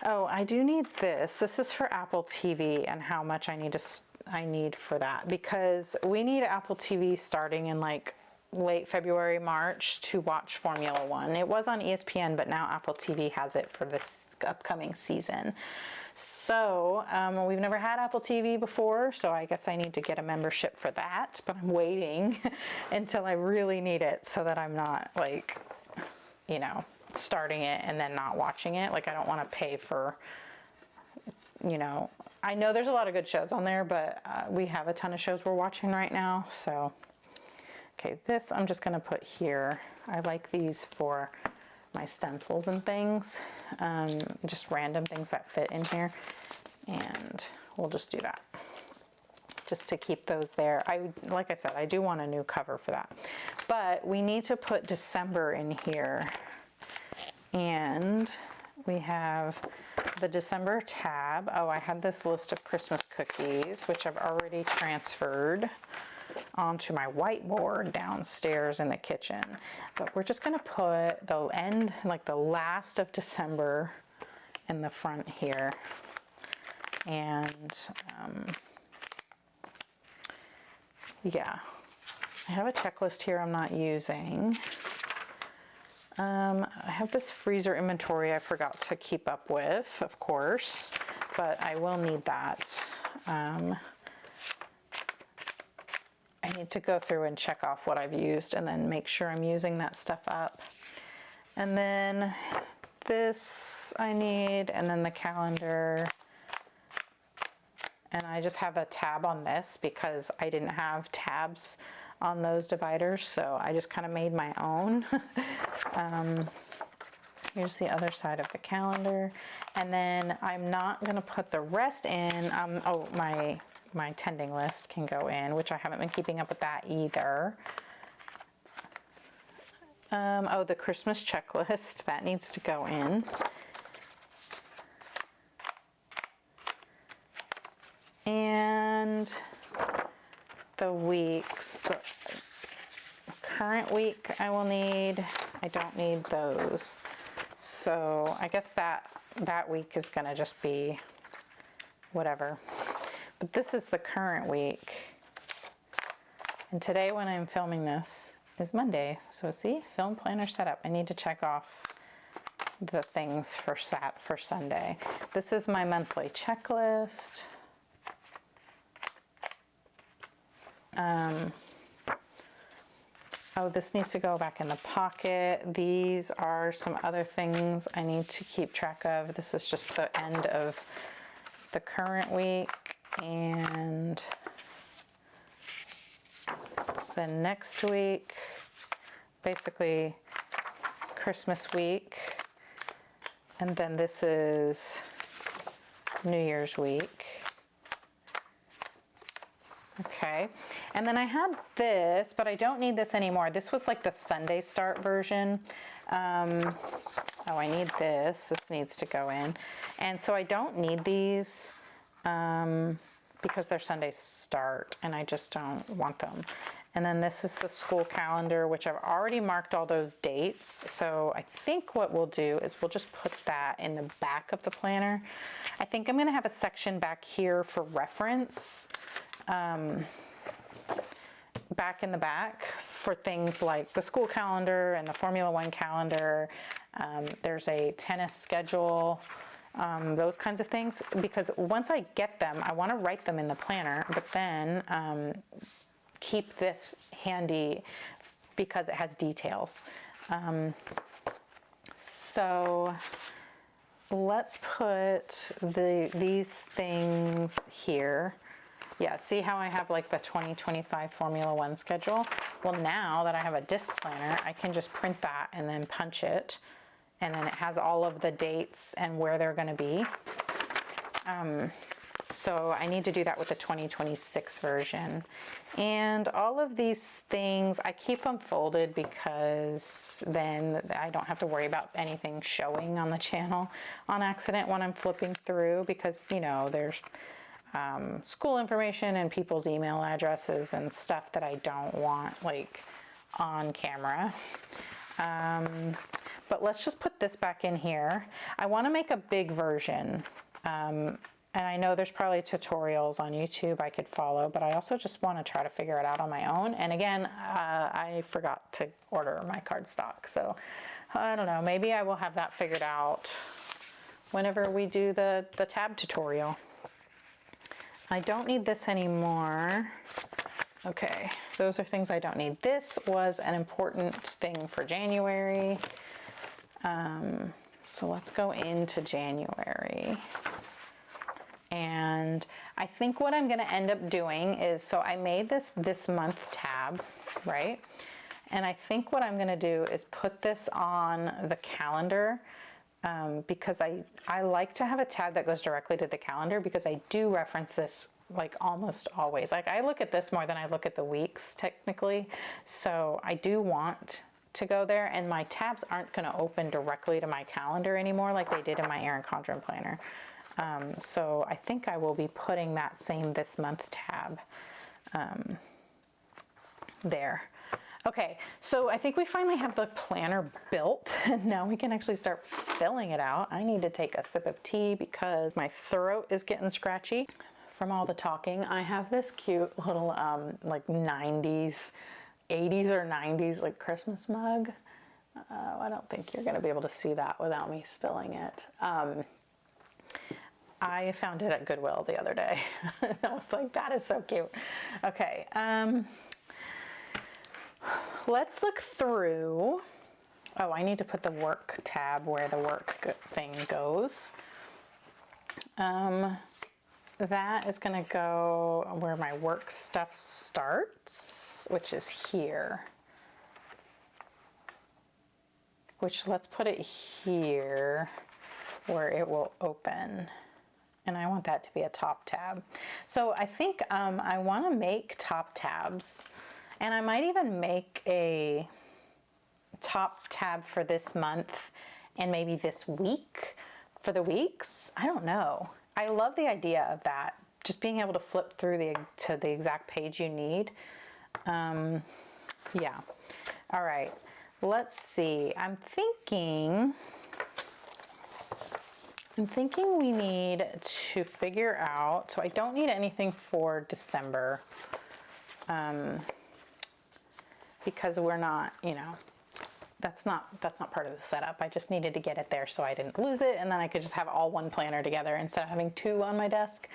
Oh, I do need this. This is for Apple TV and how much I need for that, because we need Apple TV starting in like late February, March to watch Formula One. It was on ESPN, but now Apple TV has it for this upcoming season. So we've never had Apple TV before, so I guess I need to get a membership for that, but I'm waiting until I really need it so that I'm not like, you know, starting it and then not watching it. Like I don't want to pay for, you know, I know there's a lot of good shows on there, but we have a ton of shows we're watching right now. So, okay, this I'm just going to put here. I like these for my stencils and things, just random things that fit in here. And we'll just do that just to keep those there. Like I said, I do want a new cover for that, but we need to put December in here. And we have the December tab. Oh, I had this list of Christmas cookies, which I've already transferred onto my whiteboard downstairs in the kitchen. But we're just going to put the end, like the last of December in the front here. And yeah, I have a checklist here I'm not using. I have this freezer inventory I forgot to keep up with, of course, but I will need that. I need to go through and check off what I've used and then make sure I'm using that stuff up. And then this I need, and then the calendar. And I just have a tab on this because I didn't have tabs on those dividers, so I just kind of made my own. Here's the other side of the calendar, and then I'm not going to put the rest in. Oh, my tending list can go in, which I haven't been keeping up with that either. Oh, the Christmas checklist, that needs to go in. And the weeks, the current week I will need, I don't need those. So I guess that week is gonna just be whatever. But this is the current week. And today when I'm filming this is Monday. So see, film planner setup. I need to check off the things for Sunday. This is my monthly checklist. Oh, this needs to go back in the pocket. These are some other things I need to keep track of. This is just the end of the current week and the next week, basically Christmas week. And then this is New Year's week. Okay, and then I had this, but I don't need this anymore. This was like the Sunday start version. Oh, I need this. This needs to go in. And so I don't need these because their Sundays start and I just don't want them. And then this is the school calendar, which I've already marked all those dates. So I think what we'll do is we'll just put that in the back of the planner. I think I'm gonna have a section back here for reference, back in the back for things like the school calendar and the Formula One calendar. There's a tennis schedule, those kinds of things, because once I get them, I want to write them in the planner, but then keep this handy because it has details. So let's put these things here. Yeah, see how I have like the 2025 Formula One schedule? Well, now that I have a disc planner, I can just print that and then punch it. And then it has all of the dates and where they're gonna be. So I need to do that with the 2026 version. And all of these things, I keep them folded because then I don't have to worry about anything showing on the channel on accident when I'm flipping through, because, you know, there's school information and people's email addresses and stuff that I don't want like on camera. But let's just put this back in here. I want to make a big version. And I know there's probably tutorials on YouTube I could follow, but I also just want to try to figure it out on my own. And again, I forgot to order my cardstock. So I don't know, maybe I will have that figured out whenever we do the tab tutorial. I don't need this anymore. Okay, those are things I don't need. This was an important thing for January. So let's go into January. And I think what I'm gonna end up doing is, so I made this month tab, right? And I think what I'm gonna do is put this on the calendar, because I like to have a tab that goes directly to the calendar, because I do reference this like almost always. Like I look at this more than I look at the weeks technically. So I do want to go there, and my tabs aren't gonna open directly to my calendar anymore like they did in my Erin Condren planner. So I think I will be putting that same this month tab there. Okay, so I think we finally have the planner built, and now we can actually start filling it out. I need to take a sip of tea because my throat is getting scratchy from all the talking. I have this cute little like 80s or 90s like Christmas mug. I don't think you're gonna be able to see that without me spilling it. I found it at Goodwill the other day. I was like, that is so cute. Okay, let's look through. Oh, I need to put the work tab where the work thing goes. That is gonna go where my work stuff starts, which is here. Which, let's put it here where it will open. And I want that to be a top tab. So I think I want to make top tabs, and I might even make a top tab for this month and maybe this week for the weeks. I don't know. I love the idea of that. Just being able to flip through to the exact page you need. Yeah. All right. Let's see. I'm thinking we need to figure out, so I don't need anything for December, because we're not, you know, that's not part of the setup. I just needed to get it there so I didn't lose it, and then I could just have all one planner together instead of having two on my desk.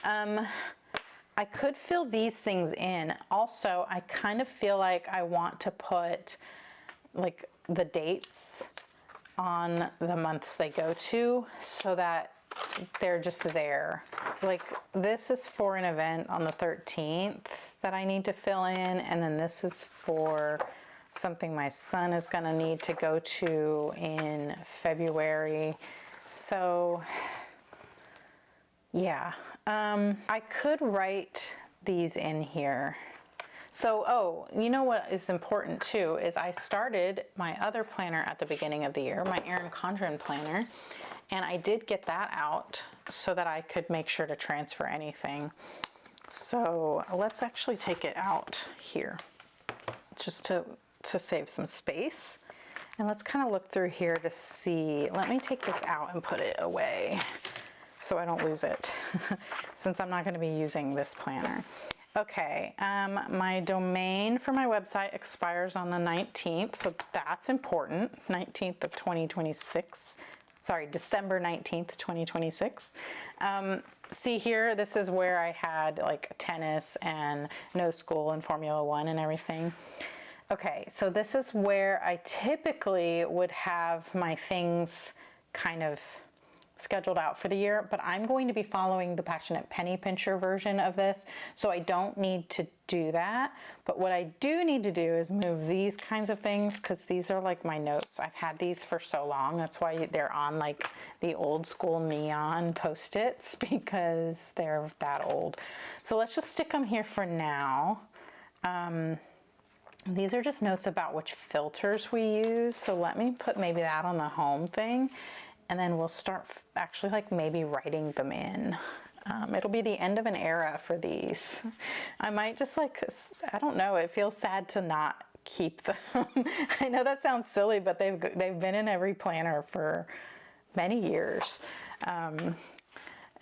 I could fill these things in. Also, I kind of feel like I want to put like the dates on the months they go to so that they're just there. Like this is for an event on the 13th that I need to fill in, and then this is for something my son is gonna need to go to in February. So yeah, I could write these in here. So, oh, you know what is important too is I started my other planner at the beginning of the year, my Erin Condren planner, And I did get that out so that I could make sure to transfer anything. So let's actually take it out here just to save some space. And let's kind of look through here to see. Let me take this out and put it away so I don't lose it since I'm not going to be using this planner. Okay, my domain for my website expires on the 19th, so that's important. 19th of 2026. Sorry, December 19th, 2026. See here, this is where I had like tennis and no school and Formula One and everything. Okay, so this is where I typically would have my things kind of scheduled out for the year, but I'm going to be following the Passionate Penny Pincher version of this, so I don't need to do that. But what I do need to do is move these kinds of things, because these are like my notes. I've had these for so long. That's why they're on like the old school neon Post-its, because they're that old. So let's just stick them here for now. These are just notes about which filters we use. So let me put maybe that on the home thing. And then we'll start actually like maybe writing them in. It'll be the end of an era for these. I might just like, I don't know, it feels sad to not keep them. I know that sounds silly, but they've been in every planner for many years.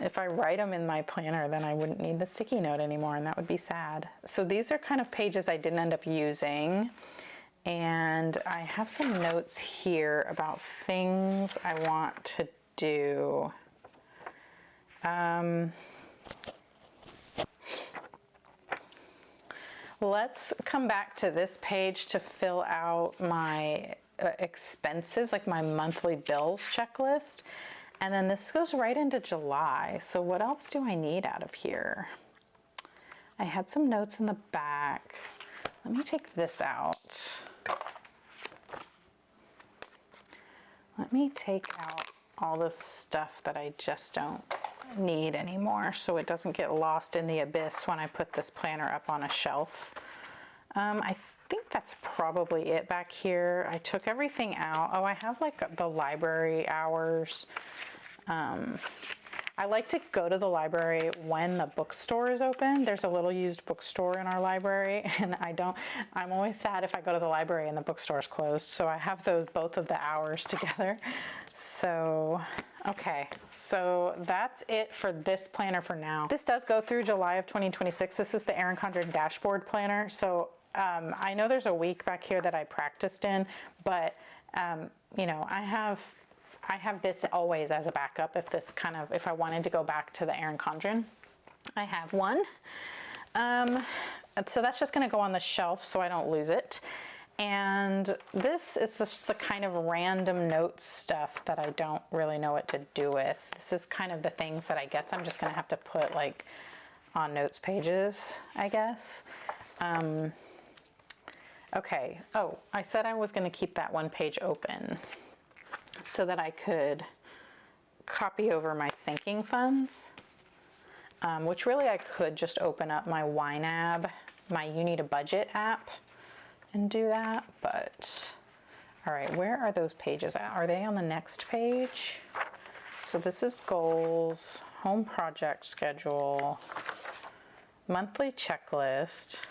If I write them in my planner, then I wouldn't need the sticky note anymore, and that would be sad. So these are kind of pages I didn't end up using. And I have some notes here about things I want to do. Let's come back to this page to fill out my expenses, like my monthly bills checklist. And then this goes right into July. So what else do I need out of here? I had some notes in the back. Let me take this out. Let me take out all the stuff that I just don't need anymore so it doesn't get lost in the abyss when I put this planner up on a shelf. I think that's probably it back here. I took everything out. Oh, I have like the library hours. I like to go to the library when the bookstore is open. There's a little used bookstore in our library, and I'm always sad if I go to the library and the bookstore is closed. So I have both of the hours together. So, okay, so that's it for this planner for now. This does go through July of 2026. This is the Erin Condren dashboard planner. So I know there's a week back here that I practiced in, but you know, I have this always as a backup if I wanted to go back to the Erin Condren. I have one. So that's just gonna go on the shelf so I don't lose it. And this is just the kind of random notes stuff that I don't really know what to do with. This is kind of the things that I guess I'm just gonna have to put like on notes pages, I guess. Okay, oh, I said I was gonna keep that one page open so that I could copy over my sinking funds, which really I could just open up my YNAB, my You Need a Budget app and do that, but all right, where are those pages at? Are they on the next page? So this is goals, home project schedule, monthly checklist.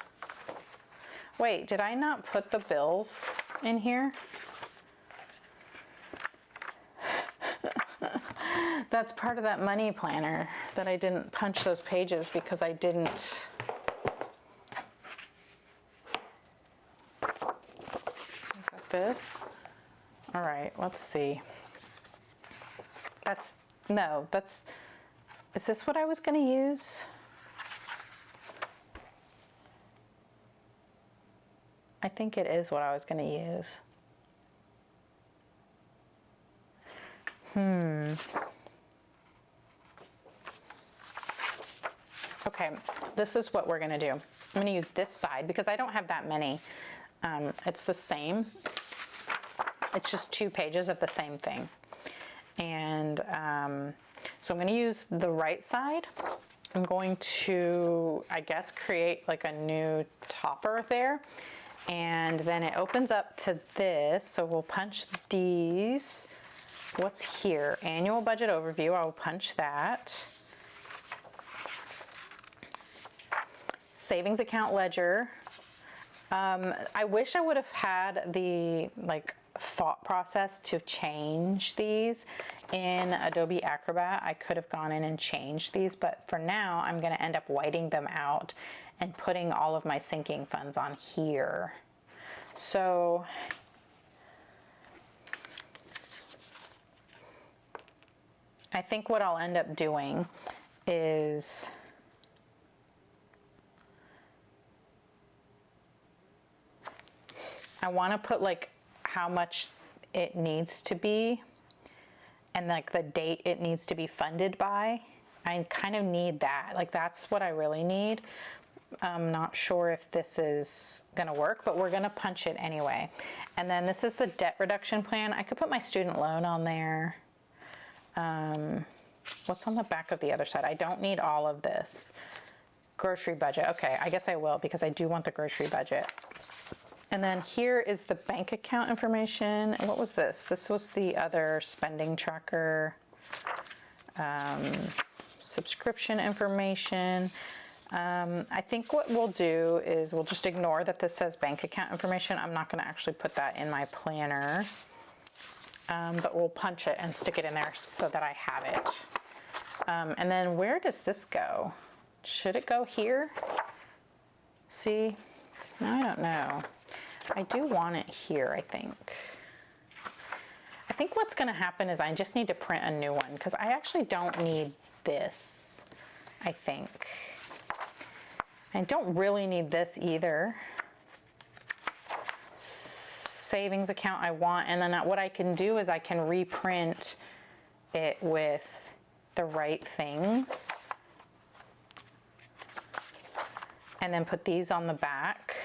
Wait, did I not put the bills in here? That's part of that money planner that I didn't punch those pages because I didn't. Is that this? All right, let's see. Is this what I was going to use? I think it is what I was going to use. Okay, this is what we're gonna do. I'm gonna use this side because I don't have that many. It's the same. It's just 2 pages of the same thing. And so I'm gonna use the right side. I'm going to, I guess, create like a new topper there. And then it opens up to this. So we'll punch these what's here? Annual budget overview, I'll punch that. Savings account ledger. I wish I would have had the thought process to change these in Adobe Acrobat. I could have gone in and changed these, but for now I'm going to end up whiting them out and putting all of my sinking funds on here. So I think what I'll end up doing is I want to put how much it needs to be and the date it needs to be funded by. I kind of need that. That's what I really need. I'm not sure if this is going to work, but we're going to punch it anyway. And then this is the debt reduction plan. I could put my student loan on there. What's on the back of the other side? I don't need all of this. Grocery budget. Okay, I guess I will because I do want the grocery budget. And then here is the bank account information. What was this? This was the other spending tracker, subscription information. I think what we'll do is we'll just ignore that this says bank account information. I'm not going to actually put that in my planner, but we'll punch it and stick it in there so that I have it. And then where does this go? Should it go here? See? I don't know. I do want it here, I think. I think what's going to happen is I just need to print a new one because I actually don't need this, I think. I don't really need this either. Savings account I want, and then what I can do is I can reprint it with the right things and then put these on the back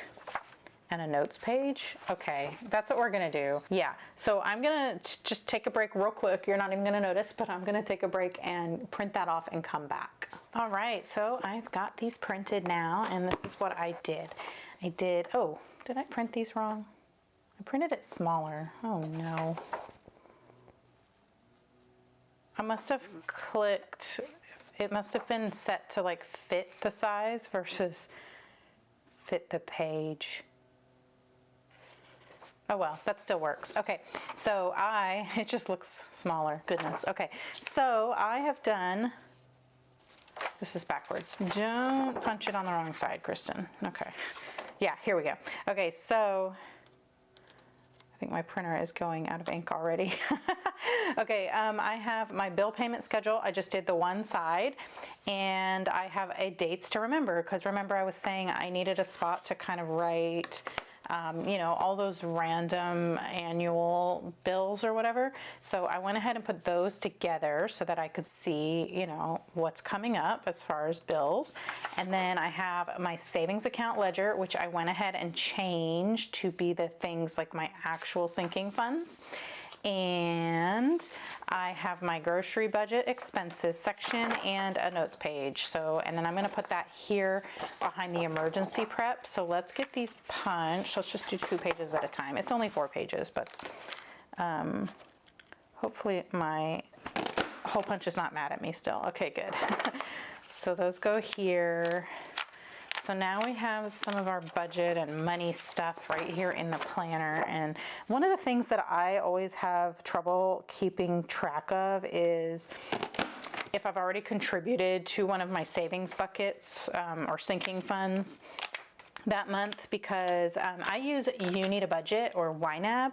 and a notes page. Okay, that's what we're gonna do. Yeah, so I'm gonna just take a break real quick. You're not even gonna notice, but I'm gonna take a break and print that off and come back. All right, so I've got these printed now, and this is what I did. Oh, did I print these wrong? I printed it smaller. Oh no. I must have clicked, it must have been set to fit the size versus fit the page. Oh well, that still works. Okay, so it just looks smaller. Goodness. Okay, so I have done, this is backwards. Don't punch it on the wrong side, Kristen. Okay, yeah, here we go. Okay, so I think my printer is going out of ink already. Okay, I have my bill payment schedule. I just did the one side, and I have a dates to remember, because remember I was saying I needed a spot to kind of write all those random annual bills or whatever. So I went ahead and put those together so that I could see, what's coming up as far as bills. And then I have my savings account ledger, which I went ahead and changed to be the things like my actual sinking funds. And I have my grocery budget expenses section and a notes page. So, and then I'm going to put that here behind the emergency prep. So let's get these punched. Let's just do 2 pages at a time. It's only 4 pages, but hopefully my hole punch is not mad at me still. Okay, good. So those go here. So now we have some of our budget and money stuff right here in the planner. And one of the things that I always have trouble keeping track of is if I've already contributed to one of my savings buckets or sinking funds that month, because I use You Need a Budget, or YNAB,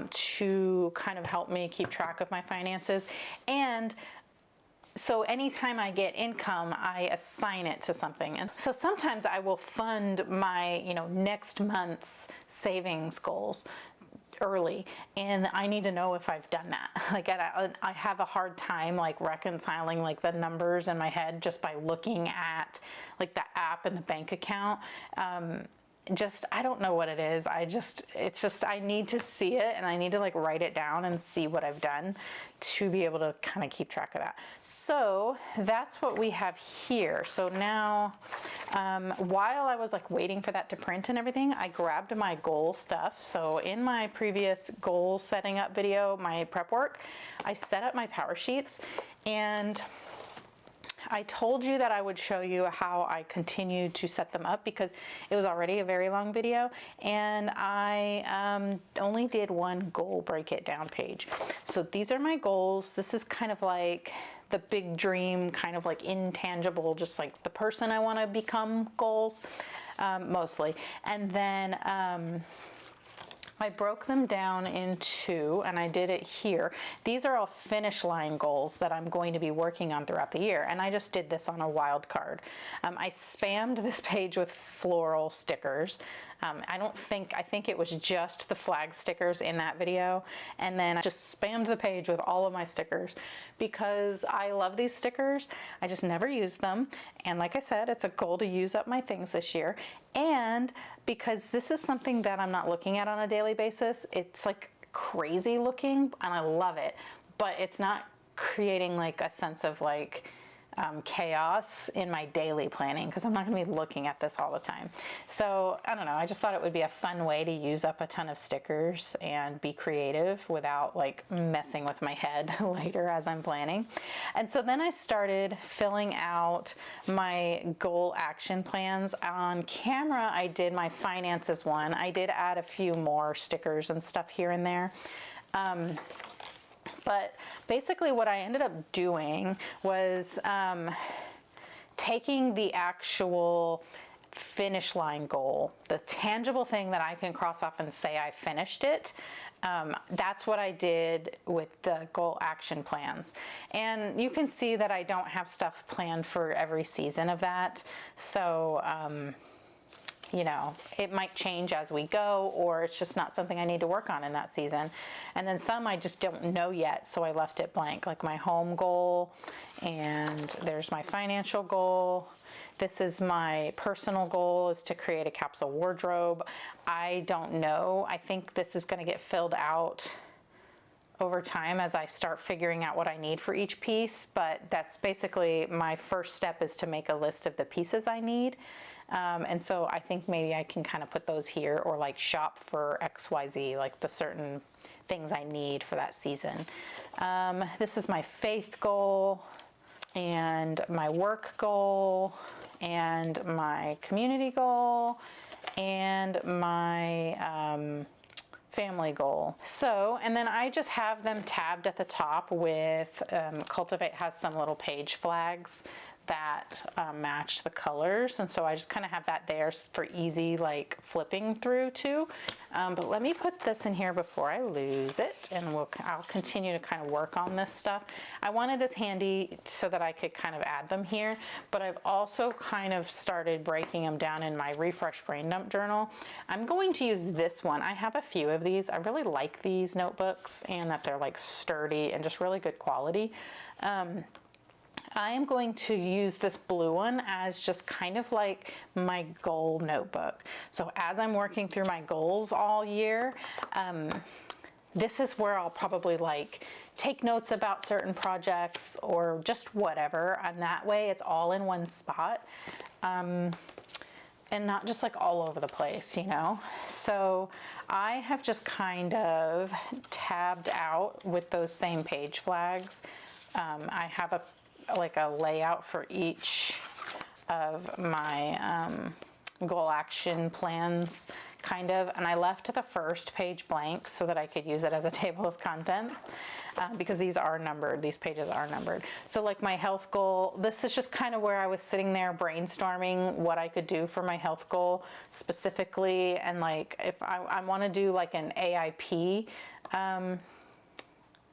to kind of help me keep track of my finances. And so anytime I get income, I assign it to something. And so sometimes I will fund my, next month's savings goals early, and I need to know if I've done that. I have a hard time reconciling the numbers in my head just by looking at the app and the bank account. I don't know what it is. I need to see it, and I need to like write it down and see what I've done to be able to kind of keep track of that. So that's what we have here. So now, while I was like waiting for that to print and everything, I grabbed my goal stuff. So in my previous goal setting up video, my prep work, I set up my power sheets, and I told you that I would show you how I continued to set them up because it was already a very long video, and I only did one goal break it down page. So these are my goals. This is kind of like the big dream, kind of like intangible, just like the person I want to become goals, mostly. And then I broke them down into, and I did it here. These are all finish line goals that I'm going to be working on throughout the year. And I just did this on a wild card. I spammed this page with floral stickers. I think it was just the flag stickers in that video. And then I just spammed the page with all of my stickers because I love these stickers. I just never use them. And like I said, it's a goal to use up my things this year. And because this is something that I'm not looking at on a daily basis, it's like crazy looking and I love it, but it's not creating like a sense of like chaos in my daily planning because I'm not going to be looking at this all the time. So I don't know, I just thought it would be a fun way to use up a ton of stickers and be creative without like messing with my head later as I'm planning. And so then I started filling out my goal action plans. On camera I did my finances one. I did add a few more stickers and stuff here and there. But basically what I ended up doing was taking the actual finish line goal, the tangible thing that I can cross off and say I finished it. That's what I did with the goal action plans. And you can see that I don't have stuff planned for every season of that. So, you know, it might change as we go, or it's just not something I need to work on in that season. And then some I just don't know yet, so I left it blank, like my home goal, and there's my financial goal. This is my personal goal, is to create a capsule wardrobe. I don't know. I think this is going to get filled out over time as I start figuring out what I need for each piece, but that's basically my first step, is to make a list of the pieces I need. And so I think maybe I can kind of put those here, or like shop for XYZ, like the certain things I need for that season. This is my faith goal, and my work goal, and my community goal, and my family goal. So, and then I just have them tabbed at the top with, Cultivate has some little page flags that match the colors, and so I just kind of have that there for easy like flipping through too. But let me put this in here before I lose it, and I'll continue to kind of work on this stuff. I wanted this handy so that I could kind of add them here, but I've also kind of started breaking them down in my Refresh Brain Dump journal. I'm going to use this one. I have a few of these. I really like these notebooks, and that they're like sturdy and just really good quality. I am going to use this blue one as just kind of like my goal notebook. So as I'm working through my goals all year, this is where I'll probably like take notes about certain projects or just whatever. And that way it's all in one spot. And not just like all over the place, you know? So I have just kind of tabbed out with those same page flags. I have a layout for each of my goal action plans, kind of, and I left the first page blank so that I could use it as a table of contents, because these are numbered, these pages are numbered. So like my health goal, this is just kind of where I was sitting there brainstorming what I could do for my health goal specifically, and like if I want to do like an AIP,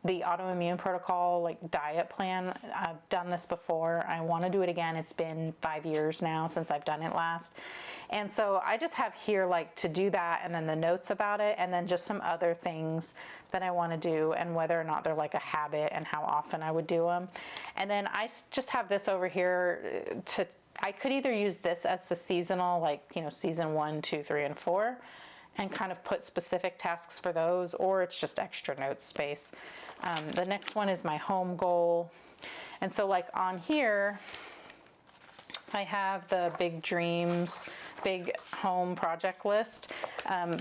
the autoimmune protocol, like diet plan. I've done this before. I want to do it again. It's been 5 years now since I've done it last. And so I just have here like to do that, and then the notes about it, and then just some other things that I want to do, and whether or not they're like a habit and how often I would do them. And then I just have this over here to I could either use this as the seasonal, like, you know, season 1, 2, 3, and 4, and kind of put specific tasks for those, or it's just extra note space. The next one is my home goal. And so like on here, I have the big dreams, big home project list.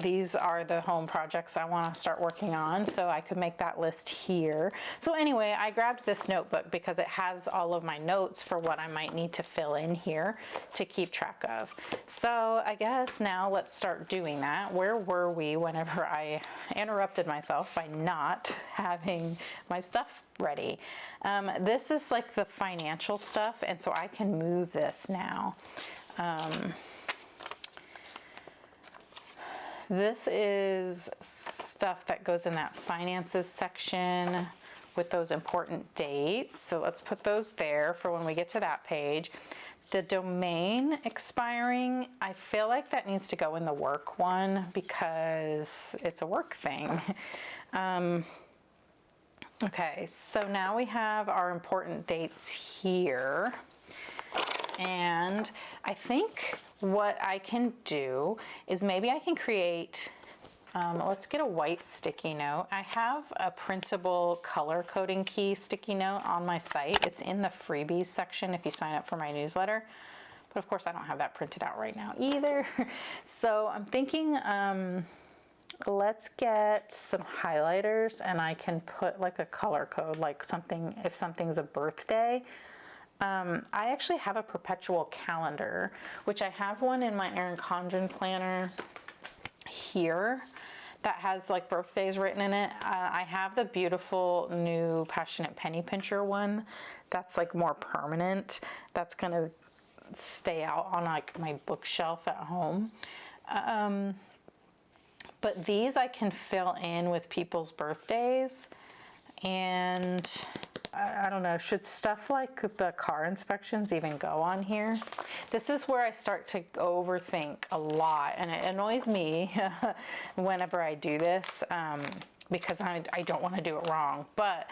These are the home projects I want to start working on, so I could make that list here. So anyway, I grabbed this notebook because it has all of my notes for what I might need to fill in here to keep track of. So I guess now let's start doing that. Where were we whenever I interrupted myself by not having my stuff ready? This is like the financial stuff, and so I can move this now. This is stuff that goes in that finances section with those important dates. So let's put those there for when we get to that page. The domain expiring, I feel like that needs to go in the work one because it's a work thing. Okay, so now we have our important dates here. And I think what I can do is maybe I can create, let's get a white sticky note. I have a printable color coding key sticky note on my site. It's in the freebies section if you sign up for my newsletter. But of course I don't have that printed out right now either. So I'm thinking, let's get some highlighters and I can put like a color code, like something, if something's a birthday. I actually have a perpetual calendar, which I have one in my Erin Condren planner here that has like birthdays written in it. I have the beautiful new Passionate Penny Pincher one that's like more permanent. That's gonna stay out on like my bookshelf at home. But these I can fill in with people's birthdays, and I don't know, should stuff like the car inspections even go on here? This is where I start to overthink a lot, and it annoys me whenever I do this because I don't want to do it wrong. But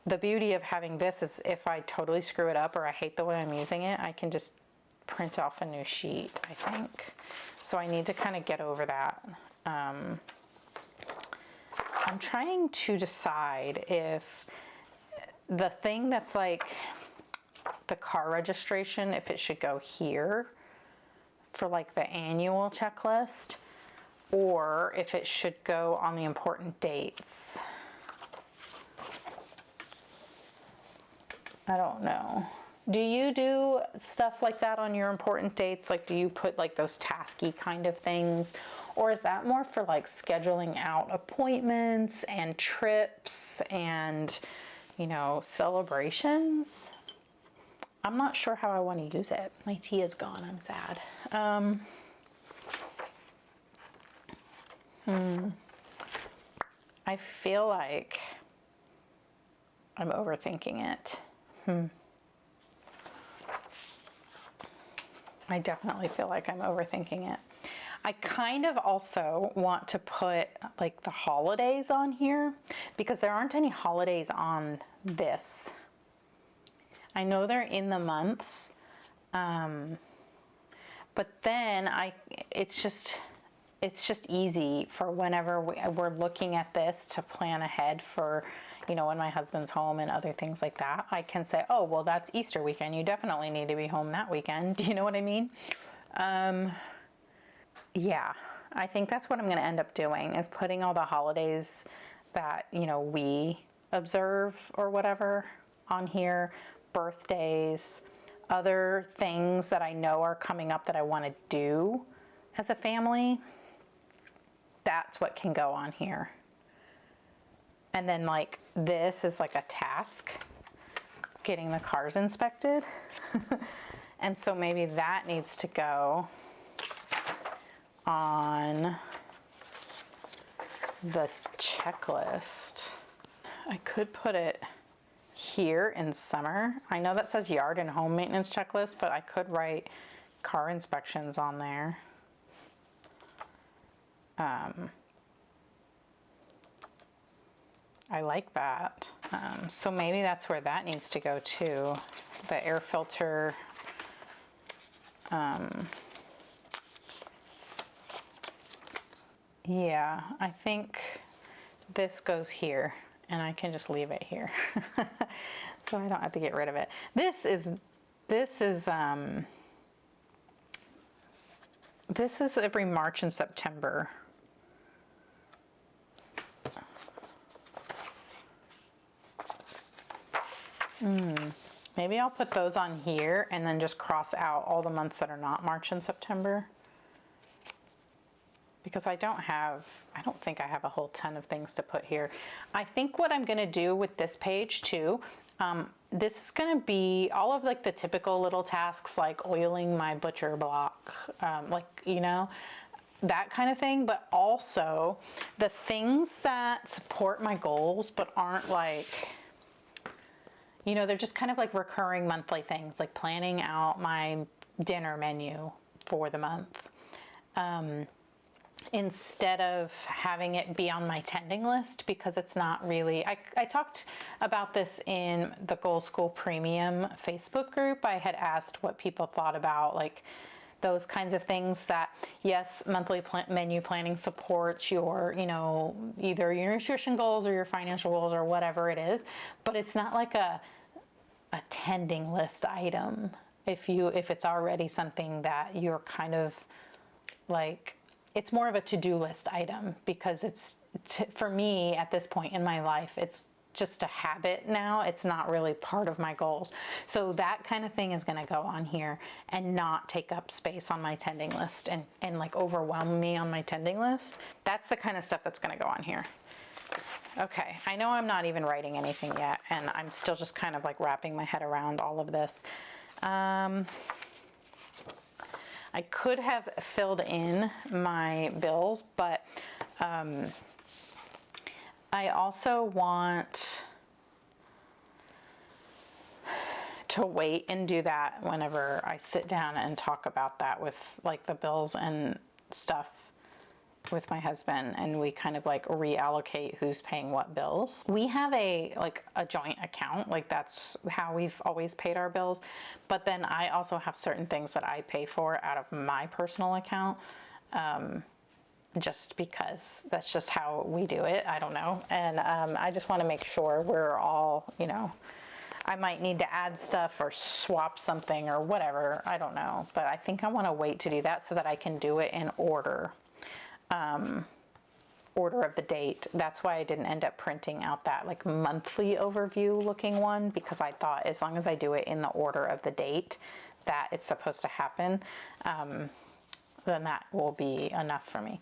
the beauty of having this is if I totally screw it up or I hate the way I'm using it, I can just print off a new sheet, I think. So I need to kind of get over that. I'm trying to decide if the thing that's like the car registration, if it should go here for like the annual checklist, or if it should go on the important dates. I don't know. Do you do stuff like that on your important dates? Like, do you put like those tasky kind of things? Or is that more for like scheduling out appointments and trips and, you know, celebrations? I'm not sure how I want to use it. My tea is gone. I'm sad. I feel like I'm overthinking it. I definitely feel like I'm overthinking it. I kind of also want to put like the holidays on here because there aren't any holidays on this. I know they're in the months, but then it's just easy for whenever we're looking at this to plan ahead for, you know, when my husband's home and other things like that. I can say, oh, well, that's Easter weekend. You definitely need to be home that weekend. Do you know what I mean? Yeah, I think that's what I'm going to end up doing, is putting all the holidays that, you know, we observe or whatever on here, birthdays, other things that I know are coming up that I want to do as a family. That's what can go on here. And then like this is like a task, getting the cars inspected. And so maybe that needs to go on the checklist. I could put it here in summer. I know that says yard and home maintenance checklist, but I could write car inspections on there. I like that. So maybe that's where that needs to go too. The air filter Yeah, I think this goes here and I can just leave it here. So I don't have to get rid of it. This is every March and September. Maybe I'll put those on here and then just cross out all the months that are not March and September. Because I don't think I have a whole ton of things to put here. I think what I'm gonna do with this page too, this is gonna be all of like the typical little tasks like oiling my butcher block, like, you know, that kind of thing, but also the things that support my goals but aren't like, you know, they're just kind of like recurring monthly things, like planning out my dinner menu for the month. Instead of having it be on my tending list, because it's not really, I talked about this in the Goal School Premium Facebook group. I had asked what people thought about like those kinds of things that, yes, monthly menu planning supports your, you know, either your nutrition goals or your financial goals or whatever it is, but it's not like a tending list item. If it's already something that you're kind of like, it's more of a to-do list item, because it's, for me at this point in my life, it's just a habit now. It's not really part of my goals. So that kind of thing is going to go on here and not take up space on my tending list and like overwhelm me on my tending list. That's the kind of stuff that's going to go on here. Okay, I know I'm not even writing anything yet, and I'm still just kind of like wrapping my head around all of this. I could have filled in my bills, but I also want to wait and do that whenever I sit down and talk about that with like the bills and stuff with my husband, and we kind of like reallocate who's paying what bills. We have a joint account, like that's how we've always paid our bills, but then I also have certain things that I pay for out of my personal account, just because that's just how we do it. I don't know, and I just want to make sure we're all, you know, I might need to add stuff or swap something or whatever, I don't know, but I think I want to wait to do that so that I can do it in order. Order of the date. That's why I didn't end up printing out that like monthly overview looking one, because I thought as long as I do it in the order of the date that it's supposed to happen, then that will be enough for me.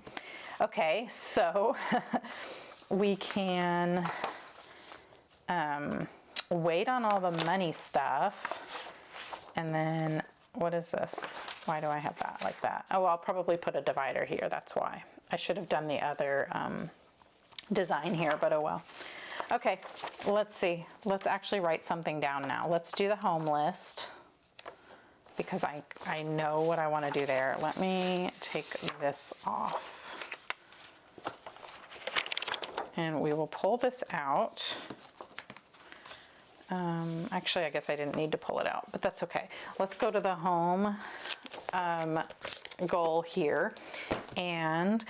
Okay, so we can wait on all the money stuff, and then what is this? Why do I have that like that? Oh, I'll probably put a divider here, that's why. I should have done the other design here, but oh well. Okay, let's see. Let's actually write something down now. Let's do the home list, because I know what I want to do there. Let me take this off. And we will pull this out. Actually, I guess I didn't need to pull it out, but that's okay. Let's go to the home goal here. And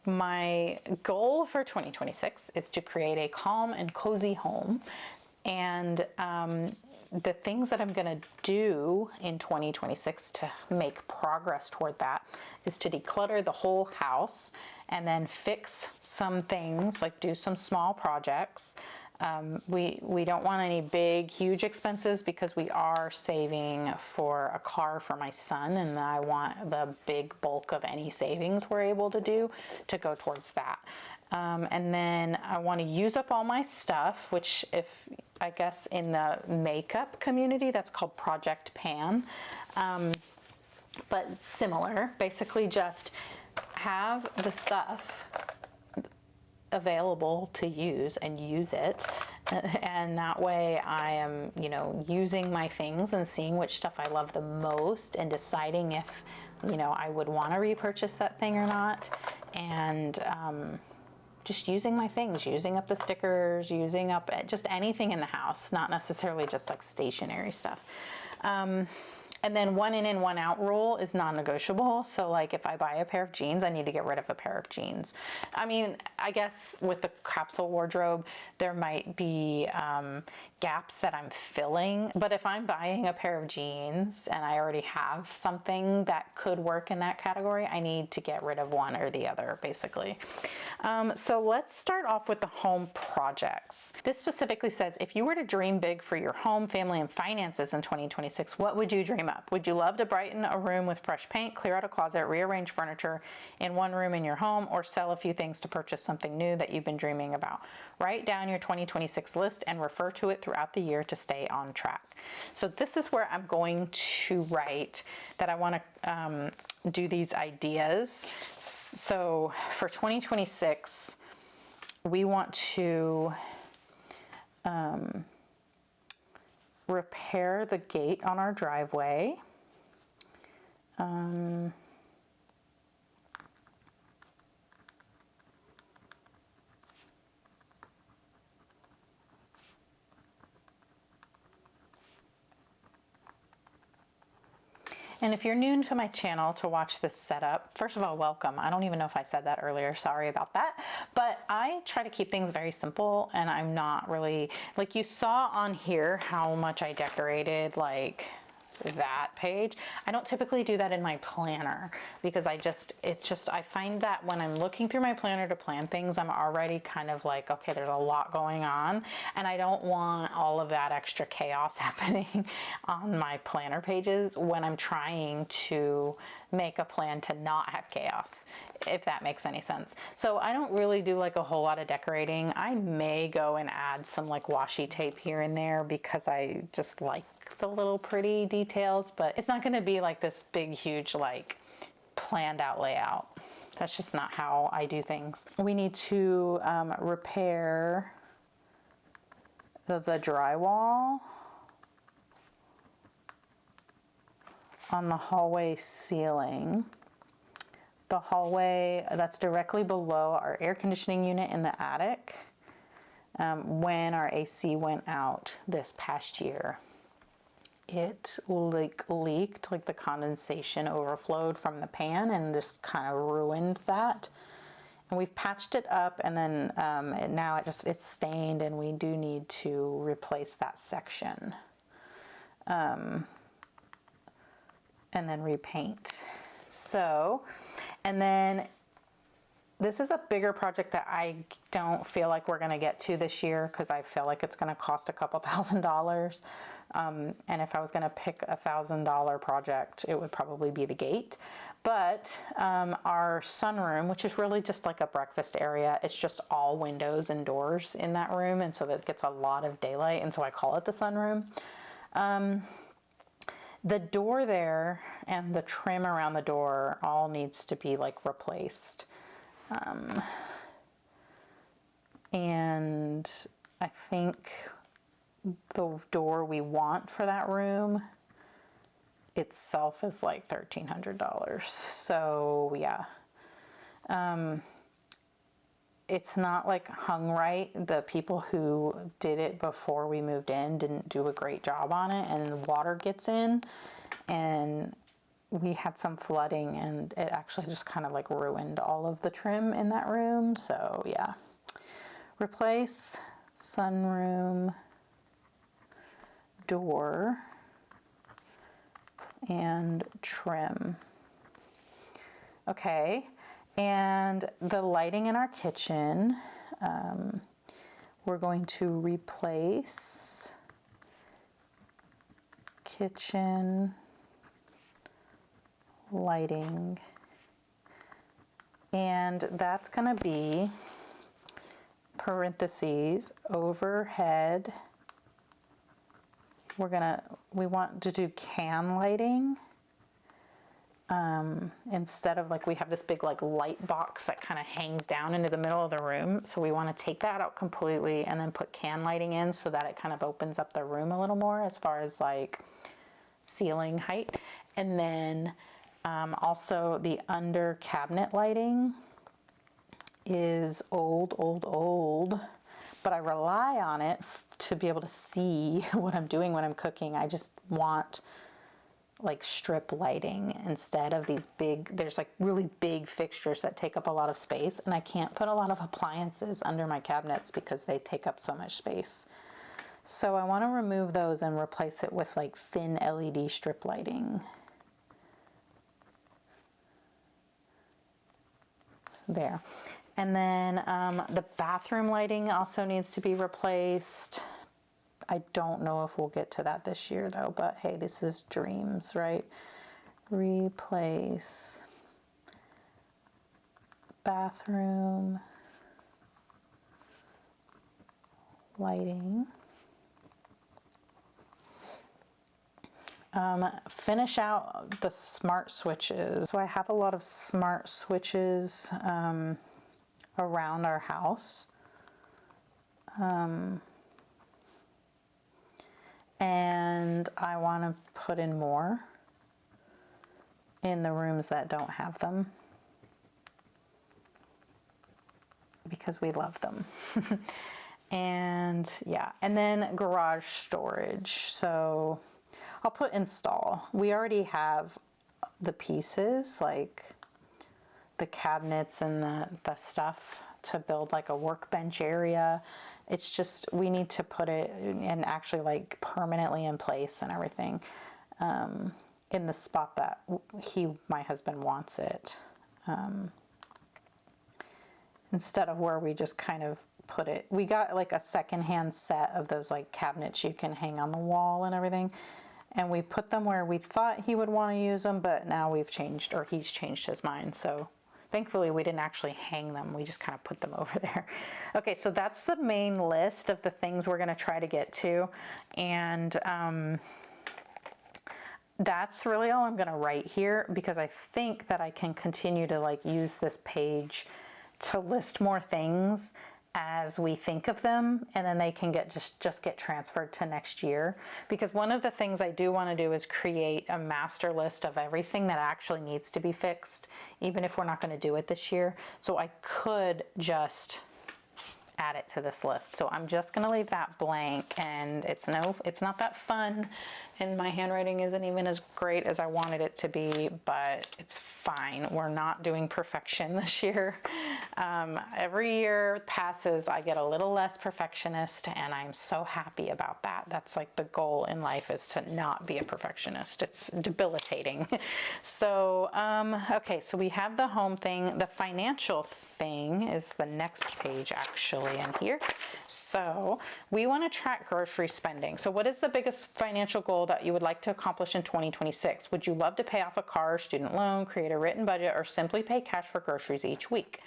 my goal for 2026 is to create a calm and cozy home. And the things that I'm going to do in 2026 to make progress toward that is to declutter the whole house and then fix some things, like do some small projects. We don't want any big, huge expenses, because we are saving for a car for my son, and I want the big bulk of any savings we're able to do to go towards that. And then I want to use up all my stuff, which, if I guess in the makeup community, that's called Project Pan. But similar, basically just have the stuff available to use and use it, and that way I am, you know, using my things and seeing which stuff I love the most and deciding if, you know, I would want to repurchase that thing or not, and just using my things, using up the stickers, using up just anything in the house, not necessarily just like stationary stuff. And then one in and one out rule is non-negotiable. So like if I buy a pair of jeans, I need to get rid of a pair of jeans. I mean, I guess with the capsule wardrobe, there might be gaps that I'm filling. But if I'm buying a pair of jeans and I already have something that could work in that category, I need to get rid of one or the other, basically. So let's start off with the home projects. This specifically says, if you were to dream big for your home, family, and finances in 2026, what would you dream up? Would you love to brighten a room with fresh paint, clear out a closet, rearrange furniture in one room in your home, or sell a few things to purchase something new that you've been dreaming about? Write down your 2026 list and refer to it throughout the year to stay on track. So this is where I'm going to write that I want to do these ideas. So for 2026, we want to repair the gate on our driveway. And if you're new to my channel to watch this setup, first of all, welcome. I don't even know if I said that earlier, sorry about that. But I try to keep things very simple, and I'm not really, like you saw on here how much I decorated like that page. I don't typically do that in my planner because I find that when I'm looking through my planner to plan things, I'm already kind of like, okay, there's a lot going on, and I don't want all of that extra chaos happening on my planner pages when I'm trying to make a plan to not have chaos, if that makes any sense. So I don't really do like a whole lot of decorating. I may go and add some like washi tape here and there because I just like the little pretty details, but it's not going to be like this big, huge, like planned out layout. That's just not how I do things. We need to repair the drywall on the hallway ceiling. The hallway that's directly below our air conditioning unit in the attic when our AC went out this past year. It leaked, like the condensation overflowed from the pan and just kind of ruined that. And we've patched it up, and then now it's stained, and we do need to replace that section. And then repaint. So, and then this is a bigger project that I don't feel like we're going to get to this year because I feel like it's going to cost a couple $1,000s. And if I was going to pick a $1,000 project, it would probably be the gate. But our sunroom, which is really just like a breakfast area, it's just all windows and doors in that room, and so that gets a lot of daylight, and so I call it the sunroom. The door there and the trim around the door all needs to be like replaced. And I think the door we want for that room itself is like $1,300. So yeah, it's not like hung right. The people who did it before we moved in didn't do a great job on it, and water gets in, and we had some flooding, and it actually just kind of like ruined all of the trim in that room. So yeah, replace sunroom door and trim. Okay, and the lighting in our kitchen, we're going to replace kitchen lighting, and that's going to be parentheses overhead. We want to do can lighting instead of like, we have this big like light box that kind of hangs down into the middle of the room. So we want to take that out completely and then put can lighting in so that it kind of opens up the room a little more as far as like ceiling height. And then also the under cabinet lighting is old, but I rely on it to be able to see what I'm doing when I'm cooking. I just want like strip lighting instead of these big, there's like really big fixtures that take up a lot of space, and I can't put a lot of appliances under my cabinets because they take up so much space. So I want to remove those and replace it with like thin LED strip lighting. There. And then the bathroom lighting also needs to be replaced. I don't know if we'll get to that this year though, but hey, this is dreams, right? Replace bathroom lighting. Finish out the smart switches. So I have a lot of smart switches around our house. And I want to put in more in the rooms that don't have them because we love them. And yeah, and then garage storage. So I'll put install. We already have the pieces, like the cabinets and the stuff to build like a workbench area. It's just, we need to put it and actually like permanently in place and everything in the spot that my husband wants it. Instead of where we just kind of put it. We got like a secondhand set of those like cabinets you can hang on the wall and everything. And we put them where we thought he would want to use them, but now we've changed, or he's changed his mind. So thankfully we didn't actually hang them. We just kind of put them over there. Okay, so that's the main list of the things we're going to try to get to. And that's really all I'm going to write here, because I think that I can continue to like use this page to list more things as we think of them, and then they can get just get transferred to next year. Because one of the things I do want to do is create a master list of everything that actually needs to be fixed, even if we're not going to do it this year. So I could just add it to this list. So I'm just going to leave that blank, and it's not that fun, and my handwriting isn't even as great as I wanted it to be, but it's fine. We're not doing perfection this year. Every year passes, I get a little less perfectionist, and I'm so happy about that. That's like the goal in life, is to not be a perfectionist. It's debilitating. So, okay, so we have the home thing. The financial thing is the next page actually in here. So we want to track grocery spending. So what is the biggest financial goal that you would like to accomplish in 2026? Would you love to pay off a car or student loan, create a written budget, or simply pay cash for groceries each week?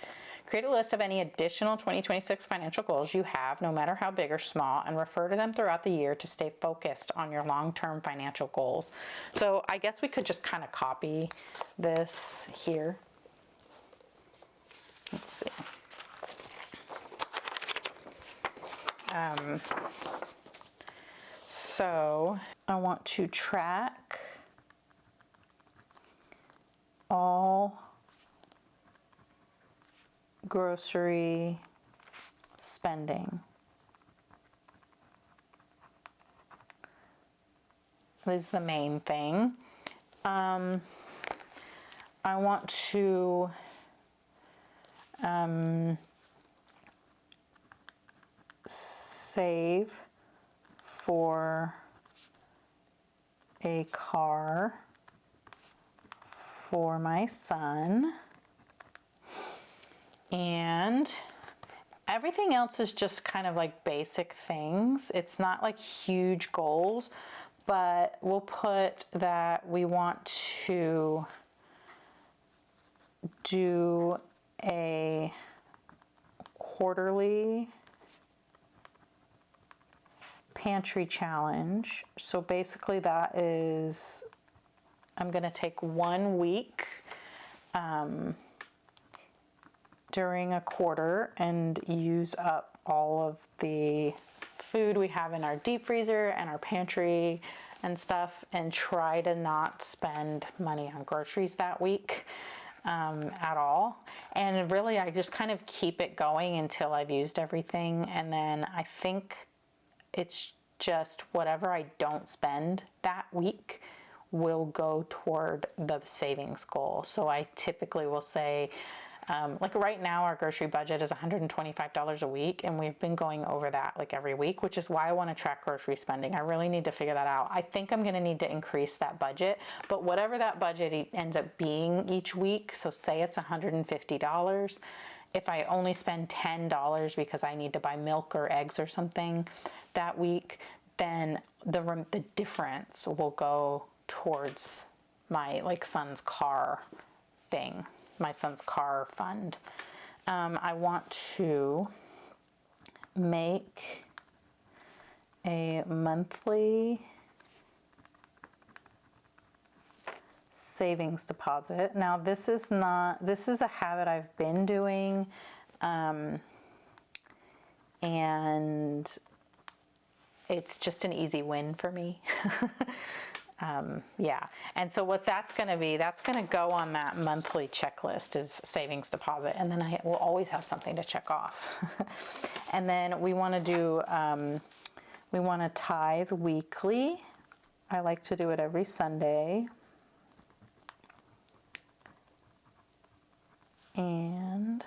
Create a list of any additional 2026 financial goals you have, no matter how big or small, and refer to them throughout the year to stay focused on your long-term financial goals. So I guess we could just kind of copy this here. Let's see. So I want to track all grocery spending. This is the main thing. I want to save for a car for my son, and everything else is just kind of like basic things. It's not like huge goals, but we'll put that we want to do a quarterly pantry challenge. So basically that is, I'm going to take 1 week during a quarter and use up all of the food we have in our deep freezer and our pantry and stuff, and try to not spend money on groceries that week at all. And really I just kind of keep it going until I've used everything, and then I think it's just whatever I don't spend that week will go toward the savings goal. So I typically will say, like right now our grocery budget is $125 a week, and we've been going over that like every week, which is why I want to track grocery spending. I really need to figure that out. I think I'm going to need to increase that budget, but whatever that budget ends up being each week, so say it's $150, if I only spend $10 because I need to buy milk or eggs or something that week, then the difference will go towards my like son's car thing, my son's car fund. I want to make a monthly savings deposit. Now this is a habit I've been doing, and it's just an easy win for me. Yeah, and so what that's going to be, that's going to go on that monthly checklist is savings deposit, and then I will always have something to check off. And then we want to do, we want to tithe weekly. I like to do it every Sunday. And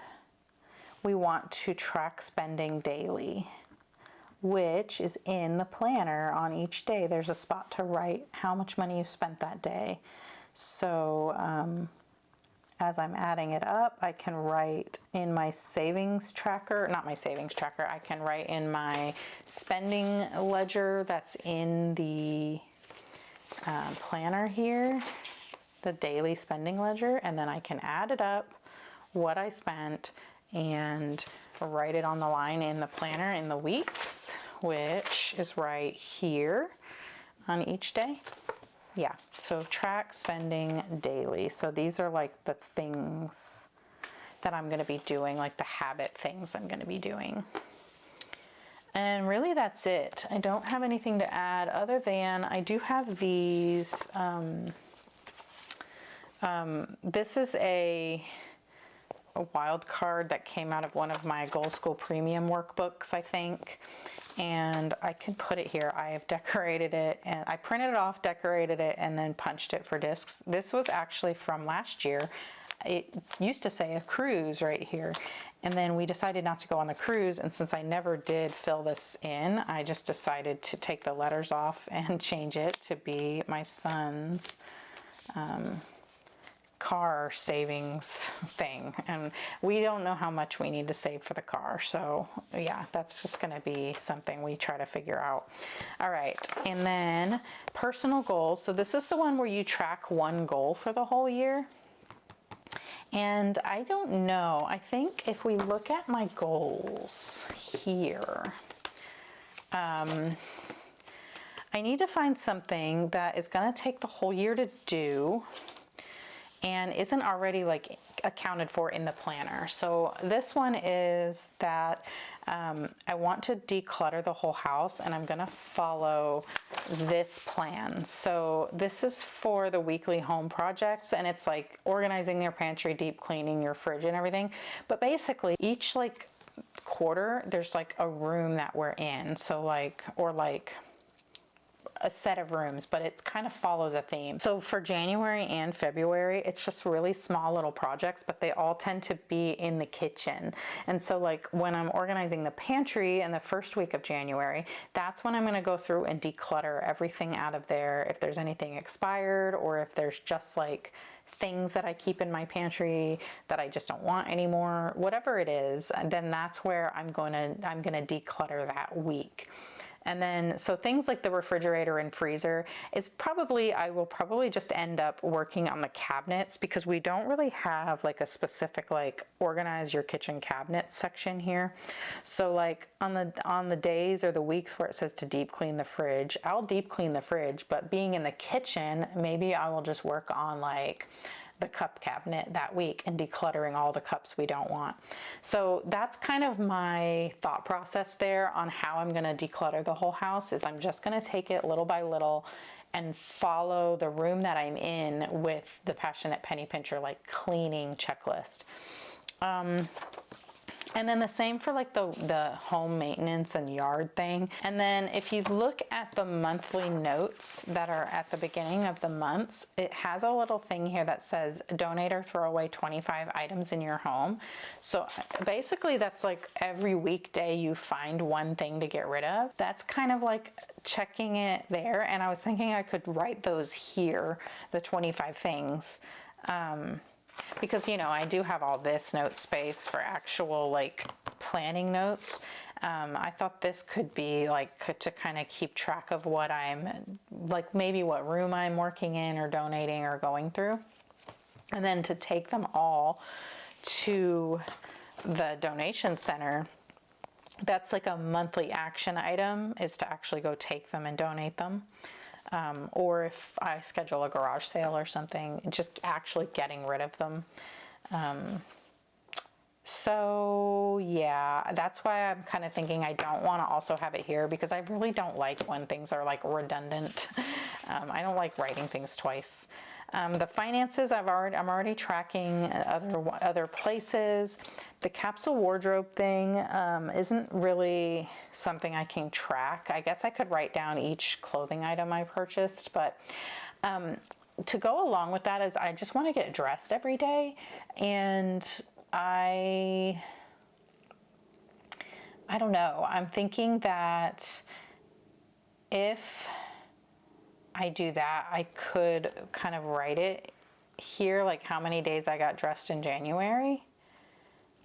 we want to track spending daily, which is in the planner. On each day there's a spot to write how much money you spent that day. So as I'm adding it up, I can write in my savings tracker, not my savings tracker, I can write in my spending ledger that's in the planner here, the daily spending ledger, and then I can add it up, what I spent, and write it on the line in the planner in the weeks, which is right here on each day. Yeah, so track spending daily. So these are like the things that I'm going to be doing, like the habit things I'm going to be doing. And really that's it. I don't have anything to add other than I do have these. This is a wild card that came out of one of my Goal School Premium workbooks, I think. And I can put it here. I have decorated it, and I printed it off, decorated it, and then punched it for discs. This was actually from last year. It used to say a cruise right here, and then we decided not to go on the cruise, and since I never did fill this in, I just decided to take the letters off and change it to be my son's car savings thing. And we don't know how much we need to save for the car, so yeah, that's just going to be something we try to figure out. All right, and then personal goals. So this is the one where you track one goal for the whole year. And I don't know, I think if we look at my goals here, I need to find something that is going to take the whole year to do and isn't already like accounted for in the planner. So this one is that I want to declutter the whole house, and I'm gonna follow this plan. So this is for the weekly home projects, and it's like organizing your pantry, deep cleaning your fridge and everything. But basically each like quarter there's like a room that we're in. So like, or like a set of rooms, but it kind of follows a theme. So for January and February, it's just really small little projects, but they all tend to be in the kitchen. And so like when I'm organizing the pantry in the first week of January, that's when I'm going to go through and declutter everything out of there. If there's anything expired, or if there's just like things that I keep in my pantry that I just don't want anymore, whatever it is, then that's where I'm gonna declutter that week. And then, so things like the refrigerator and freezer, I will probably just end up working on the cabinets, because we don't really have like a specific like organize your kitchen cabinet section here. So like on the days or the weeks where it says to deep clean the fridge, I'll deep clean the fridge, but being in the kitchen, maybe I will just work on like the cup cabinet that week and decluttering all the cups we don't want. So that's kind of my thought process there on how I'm going to declutter the whole house. Is I'm just going to take it little by little and follow the room that I'm in with the Passionate Penny Pincher like cleaning checklist. And then the same for like the home maintenance and yard thing. And then if you look at the monthly notes that are at the beginning of the months, it has a little thing here that says donate or throw away 25 items in your home. So basically that's like every weekday you find one thing to get rid of. That's kind of like checking it there. And I was thinking I could write those here, the 25 things. Because, you know, I do have all this note space for actual like planning notes. I thought this could be like to kind of keep track of what I'm like, maybe what room I'm working in or donating or going through. And then to take them all to the donation center. That's like a monthly action item, is to actually go take them and donate them. Or if I schedule a garage sale or something, just actually getting rid of them. So yeah, that's why I'm kind of thinking I don't want to also have it here, because I really don't like when things are like redundant. I don't like writing things twice. The finances, I'm already tracking other places. The capsule wardrobe thing isn't really something I can track. I guess I could write down each clothing item I purchased, but to go along with that is I just want to get dressed every day, and I don't know. I'm thinking that if I do that, I could kind of write it here, like how many days I got dressed in January.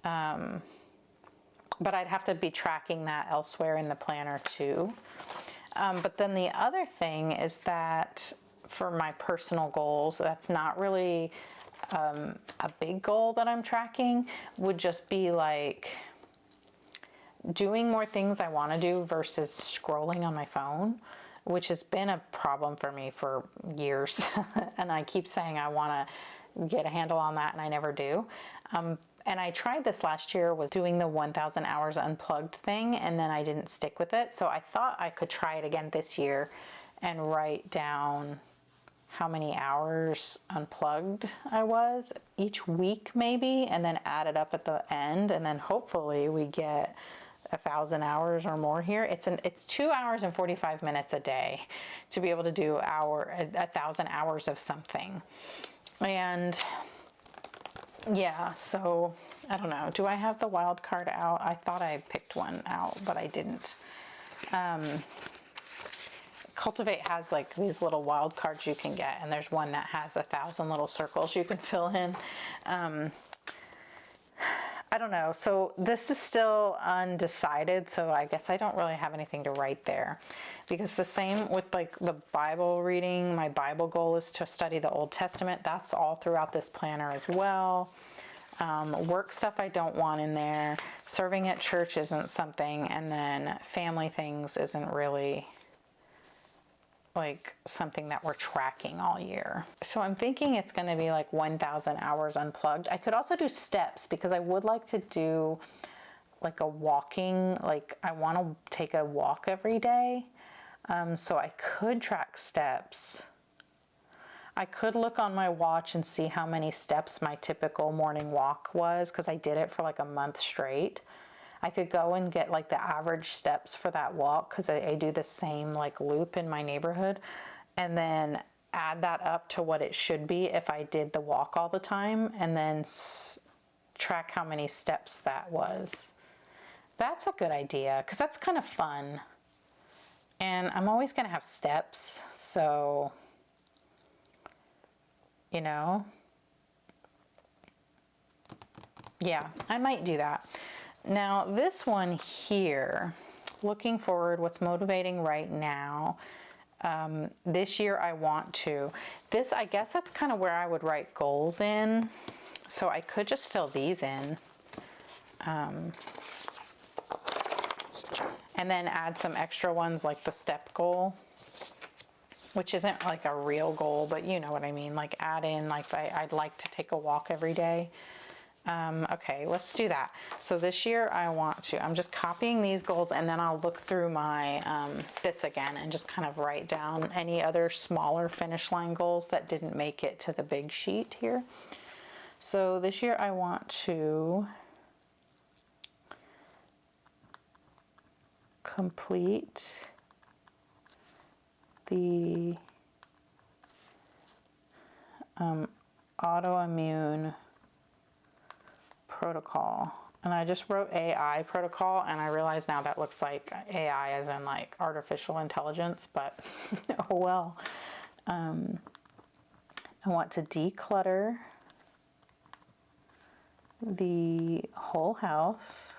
But I'd have to be tracking that elsewhere in the planner too. But then the other thing is that for my personal goals, that's not really a big goal that I'm tracking, would just be like doing more things I want to do versus scrolling on my phone, which has been a problem for me for years. And I keep saying I want to get a handle on that, and I never do. And I tried this last year, was doing the 1,000 hours unplugged thing, and then I didn't stick with it. So I thought I could try it again this year and write down how many hours unplugged I was each week maybe, and then add it up at the end, and then hopefully we get 1,000 hours or more here. It's 2 hours and 45 minutes a day to be able to do 1,000 hours of something. And yeah, so I don't know. Do I have the wild card out? I thought I picked one out, but I didn't. Cultivate has like these little wild cards you can get, and there's one that has 1,000 little circles you can fill in. I don't know. So this is still undecided. So I guess I don't really have anything to write there, because the same with like the Bible reading, my Bible goal is to study the Old Testament. That's all throughout this planner as well. Work stuff I don't want in there. Serving at church isn't something. And then family things isn't really like something that we're tracking all year. So I'm thinking it's going to be like 1,000 hours unplugged. I could also do steps, because I would like to do like a walking, like I want to take a walk every day. So I could track steps. I could look on my watch and see how many steps my typical morning walk was, because I did it for like a month straight. I could go and get like the average steps for that walk, because I do the same like loop in my neighborhood, and then add that up to what it should be if I did the walk all the time, and then track how many steps that was. That's a good idea, because that's kind of fun. And I'm always going to have steps, so, you know, yeah, I might do that. Now this one here, looking forward, what's motivating right now, this year I want to, this, I guess that's kind of where I would write goals in. So I could just fill these in. And then add some extra ones like the step goal, which isn't like a real goal, but you know what I mean, like add in like I'd like to take a walk every day. Okay, let's do that. So this year I'm just copying these goals, and then I'll look through my this again and just kind of write down any other smaller finish line goals that didn't make it to the big sheet here. So this year I want to complete the autoimmune protocol. And I just wrote AI protocol, and I realize now that looks like AI as in like artificial intelligence, but oh well. I want to declutter the whole house.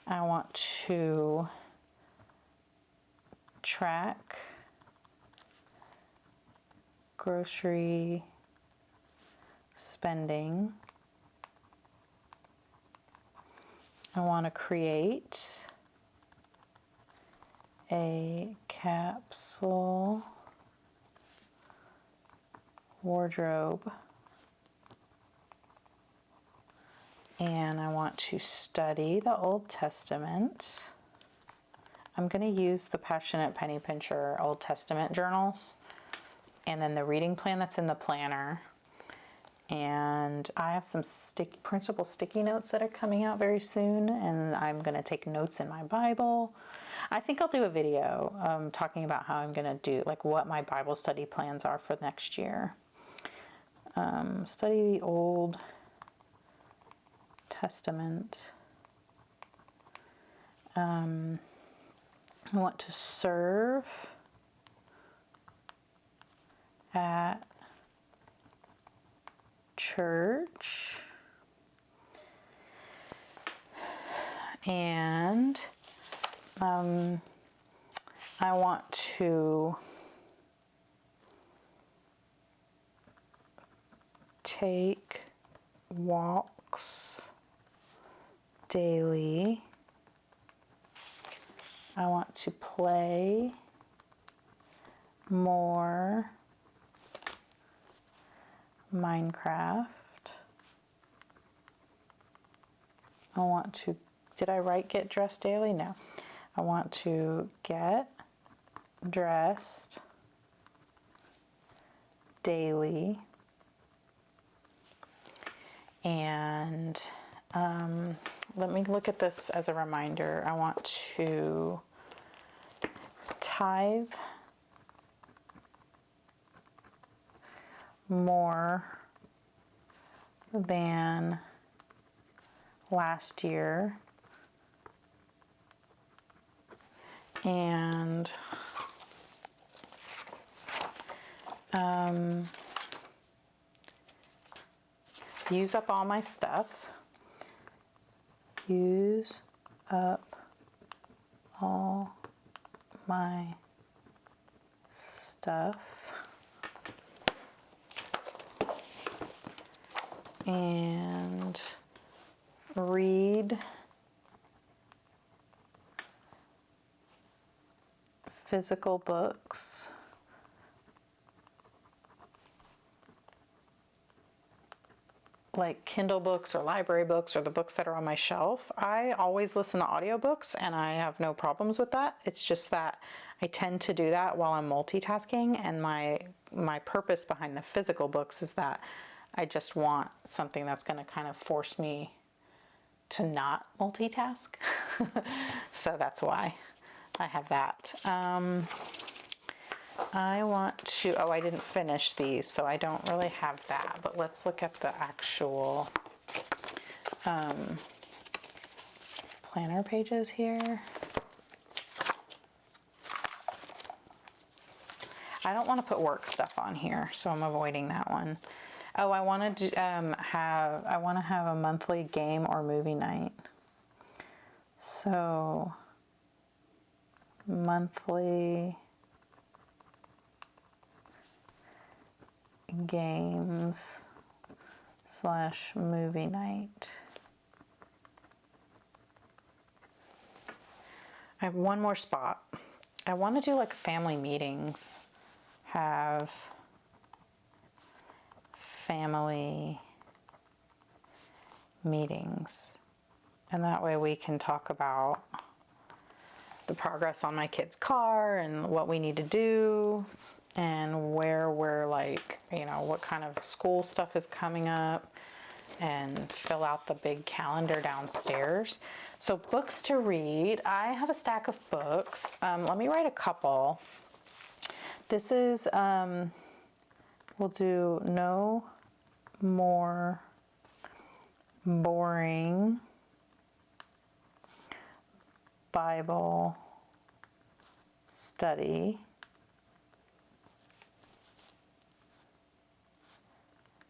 I want to track grocery spending. I want to create a capsule wardrobe, and I want to study the Old Testament. I'm going to use the Passionate Penny Pincher Old Testament journals, and then the reading plan that's in the planner. And I have some printable sticky notes that are coming out very soon, and I'm going to take notes in my Bible. I think I'll do a video talking about how I'm going to do, like, what my Bible study plans are for next year. Study the Old Testament. I want to serve at church, and I want to take walks daily. I want to play more Minecraft. I want to, did I write get dressed daily? No. I want to get dressed daily. And let me look at this as a reminder. I want to tithe more than last year, and use up all my stuff. Use up all my stuff. And read physical books like Kindle books or library books or the books that are on my shelf. I always listen to audiobooks and I have no problems with that. It's just that I tend to do that while I'm multitasking, and my purpose behind the physical books is that I just want something that's going to kind of force me to not multitask. So that's why I have that. I want to, I didn't finish these, so I don't really have that, but let's look at the actual planner pages here. I don't want to put work stuff on here, so I'm avoiding that one. Oh, I want to have a monthly game or movie night. So monthly games / movie night. I have one more spot. I want to do like family meetings. Have family meetings. And that way we can talk about the progress on my kid's car and what we need to do and where we're like, you know, what kind of school stuff is coming up. and fill out the big calendar downstairs. So books to read. I have a stack of books. Let me write a couple. This is, we'll do No More Boring Bible Study.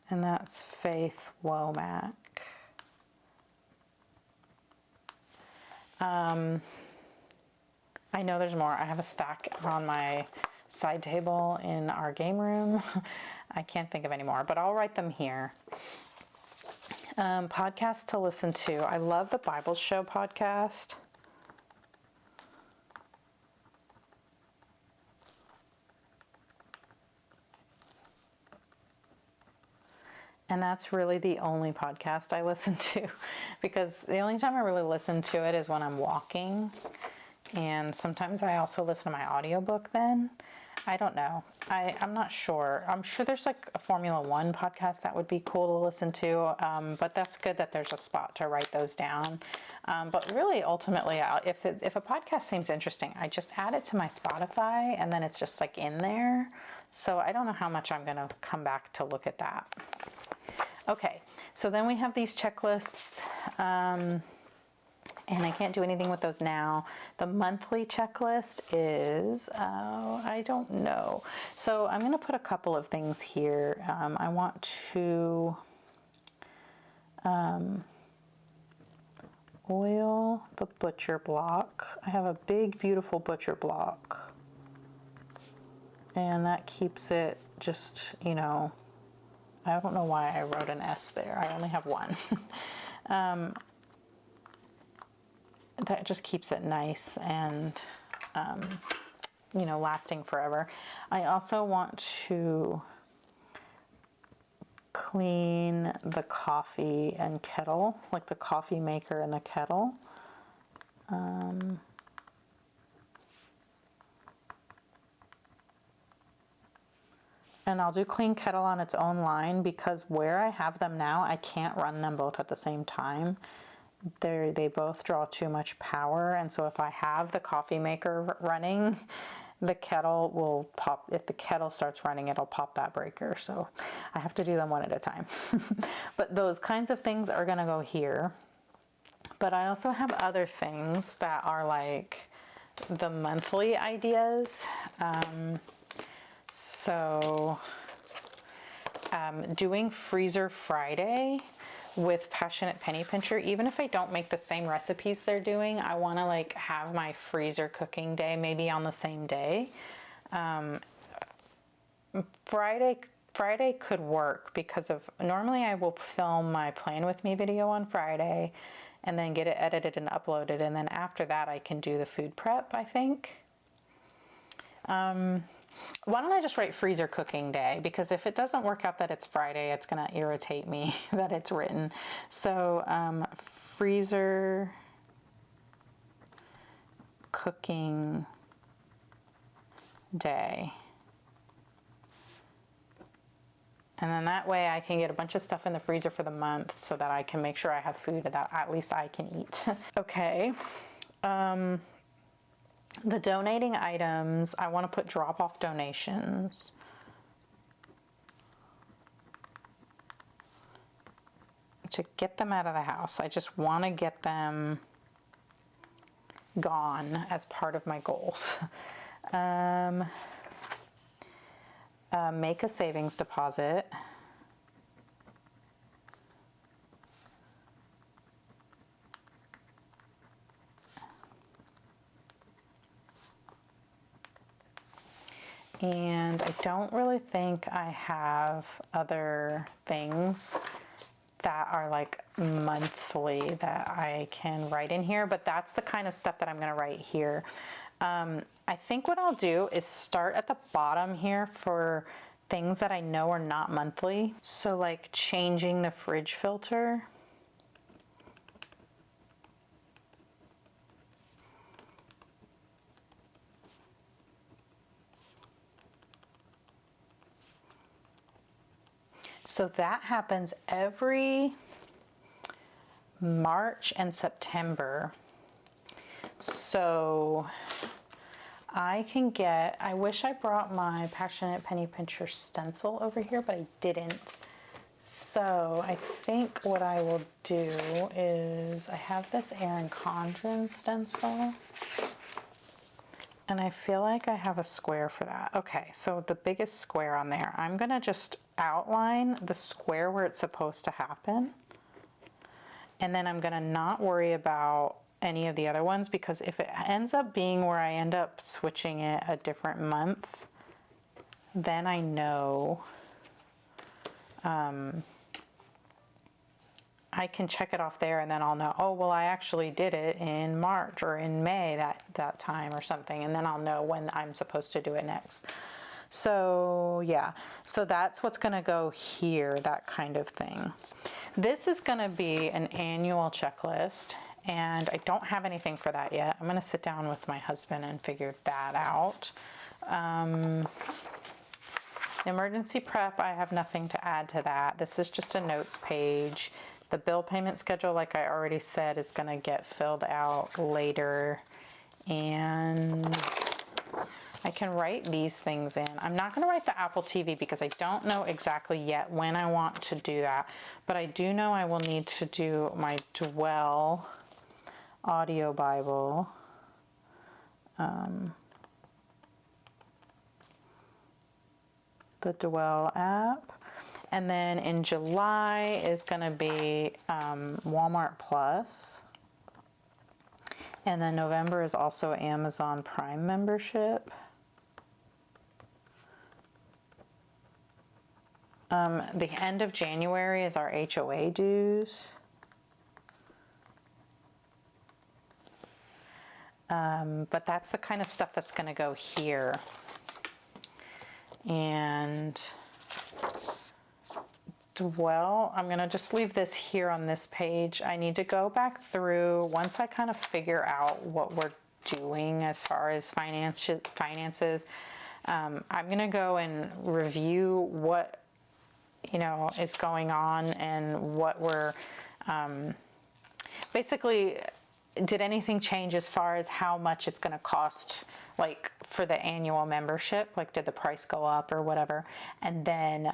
And that's Faith Womack. I know there's more. I have a stack on my side table in our game room. I can't think of any more, but I'll write them here. Podcasts to listen to. I love the Bible Show podcast. And that's really the only podcast I listen to, because the only time I really listen to it is when I'm walking. And sometimes I also listen to my audiobook then. I don't know. I'm not sure. I'm sure there's like a Formula One podcast that would be cool to listen to. But that's good that there's a spot to write those down. But really, ultimately, if a podcast seems interesting, I just add it to my Spotify and then it's just like in there. So I don't know how much I'm going to come back to look at that. Okay, so then we have these checklists, and I can't do anything with those now. The monthly checklist is, I don't know. So I'm going to put a couple of things here. I want to oil the butcher block. I have a big, beautiful butcher block, and that keeps it just, you know, I don't know why I wrote an S there. I only have one. That just keeps it nice and, you know, lasting forever. I also want to clean the coffee and kettle, like the coffee maker and the kettle. And I'll do clean kettle on its own line, because where I have them now, I can't run them both at the same time. They both draw too much power, and so if I have the coffee maker running, the kettle will pop. If the kettle starts running, it'll pop that breaker. So I have to do them one at a time. But those kinds of things are gonna go here. But I also have other things that are like the monthly ideas. So doing Freezer Friday with Passionate Penny Pincher, even if I don't make the same recipes they're doing, I want to like have my freezer cooking day maybe on the same day. Friday could work because of, normally I will film my Plan With Me video on Friday and then get it edited and uploaded, and then after that I can do the food prep, I think. Why don't I just write freezer cooking day? Because if it doesn't work out that it's Friday, it's going to irritate me that it's written. So freezer cooking day. And then that way I can get a bunch of stuff in the freezer for the month so that I can make sure I have food that at least I can eat. Okay. The donating items, I want to put drop-off donations. To get them out of the house. I just want to get them gone as part of my goals. Make a savings deposit. And I don't really think I have other things that are like monthly that I can write in here, but that's the kind of stuff that I'm going to write here. I think what I'll do is start at the bottom here for things that I know are not monthly. So like changing the fridge filter. So that happens every March and September. So I wish I brought my Passionate Penny Pincher stencil over here, but I didn't. So I think what I will do is I have this Erin Condren stencil, and I feel like I have a square for that. Okay, so the biggest square on there, I'm gonna just outline the square where it's supposed to happen. And then I'm gonna not worry about any of the other ones, because if it ends up being where I end up switching it a different month, then I know I can check it off there, and then I'll know, oh, well, I actually did it in March or in May that time or something, and then I'll know when I'm supposed to do it next. So yeah, so that's what's gonna go here, that kind of thing. This is gonna be an annual checklist, and I don't have anything for that yet. I'm gonna sit down with my husband and figure that out. Emergency prep, I have nothing to add to that. This is just a notes page. The bill payment schedule, like I already said, is gonna get filled out later. And I can write these things in. I'm not gonna write the Apple TV because I don't know exactly yet when I want to do that, but I do know I will need to do my Dwell audio Bible. The Dwell app. And then in July is gonna be Walmart Plus. And then November is also Amazon Prime membership. The end of January is our HOA dues. But that's the kind of stuff that's going to go here. And Dwell, I'm going to just leave this here on this page. I need to go back through once I kind of figure out what we're doing as far as finances. I'm going to go and review what is going on and what we're basically, did anything change as far as how much it's going to cost, like for the annual membership, like did the price go up or whatever? And then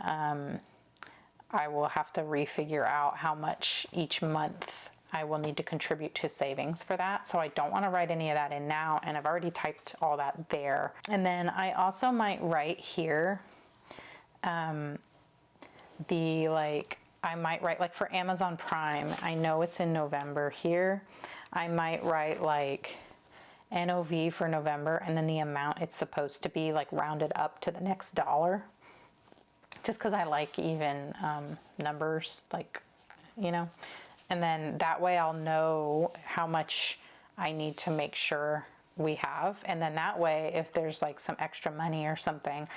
I will have to refigure out how much each month I will need to contribute to savings for that. So I don't want to write any of that in now, and I've already typed all that there. And then I also might write here I might write like for Amazon Prime, I know it's in November here. I might write like NOV for November, and then the amount it's supposed to be, like rounded up to the next dollar. Just because I like even numbers, like, and then that way I'll know how much I need to make sure we have. And then that way, if there's like some extra money or something,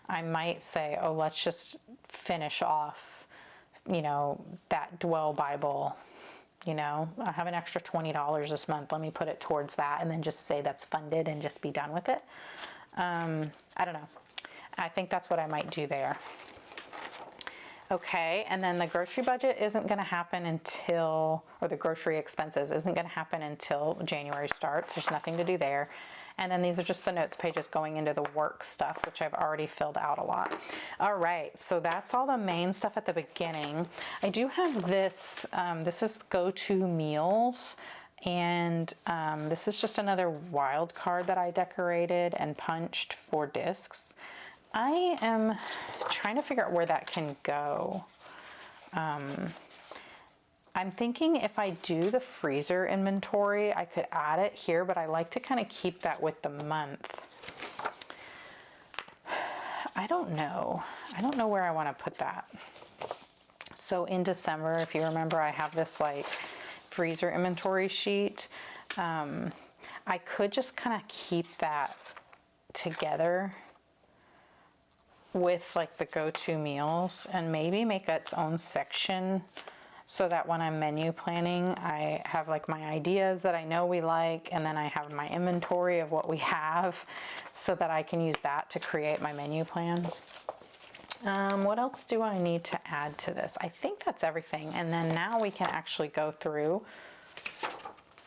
I might say, oh, let's just finish off, that Dwell Bible. I have an extra $20 this month. Let me put it towards that, and then just say that's funded and just be done with it. I don't know. I think that's what I might do there. Okay, and then the grocery budget isn't going to happen until, or the grocery expenses isn't going to happen until January starts. There's nothing to do there. And then these are just the notes pages going into the work stuff, which I've already filled out a lot. All right, so that's all the main stuff at the beginning. I do have this, this is Go-To Meals. And this is just another wild card that I decorated and punched for discs. I am trying to figure out where that can go. I'm thinking if I do the freezer inventory, I could add it here, but I like to kind of keep that with the month. I don't know. I don't know where I want to put that. So in December, if you remember, I have this like freezer inventory sheet. I could just kind of keep that together with like the Go-To Meals and maybe make its own section, so that when I'm menu planning, I have like my ideas that I know we like, and then I have my inventory of what we have, so that I can use that to create my menu plan. What else do I need to add to this? I think that's everything. And then now we can actually go through,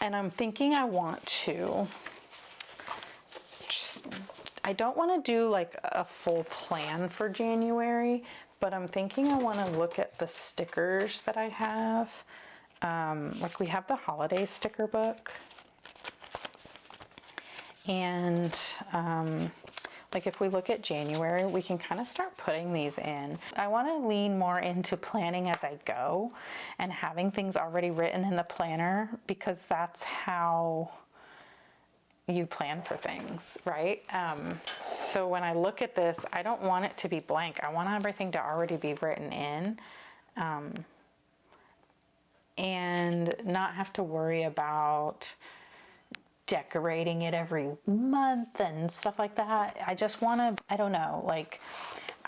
and I'm thinking I want to, I don't want to do like a full plan for January, but I'm thinking I want to look at the stickers that I have. Like we have the holiday sticker book, and like if we look at January, we can kind of start putting these in. I want to lean more into planning as I go and having things already written in the planner, because that's how you plan for things, right? So when I look at this, I don't want it to be blank. I want everything to already be written in, and not have to worry about decorating it every month and stuff like that. I just want to, I don't know, like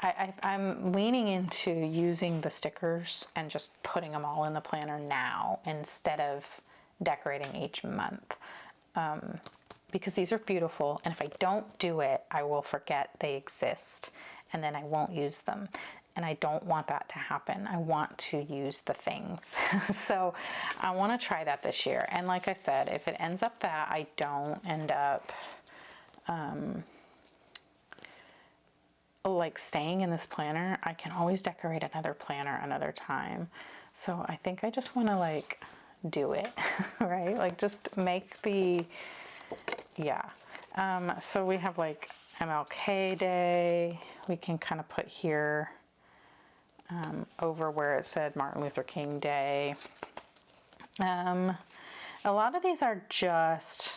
I'm leaning into using the stickers and just putting them all in the planner now instead of decorating each month. Because these are beautiful, and if I don't do it, I will forget they exist and then I won't use them. And I don't want that to happen. I want to use the things. So I want to try that this year. And like I said, if it ends up that I don't end up like staying in this planner, I can always decorate another planner another time. So I think I just want to like do it, right? Like just make the, yeah. So we have like MLK Day. We can kind of put here over where it said Martin Luther King Day. A lot of these are just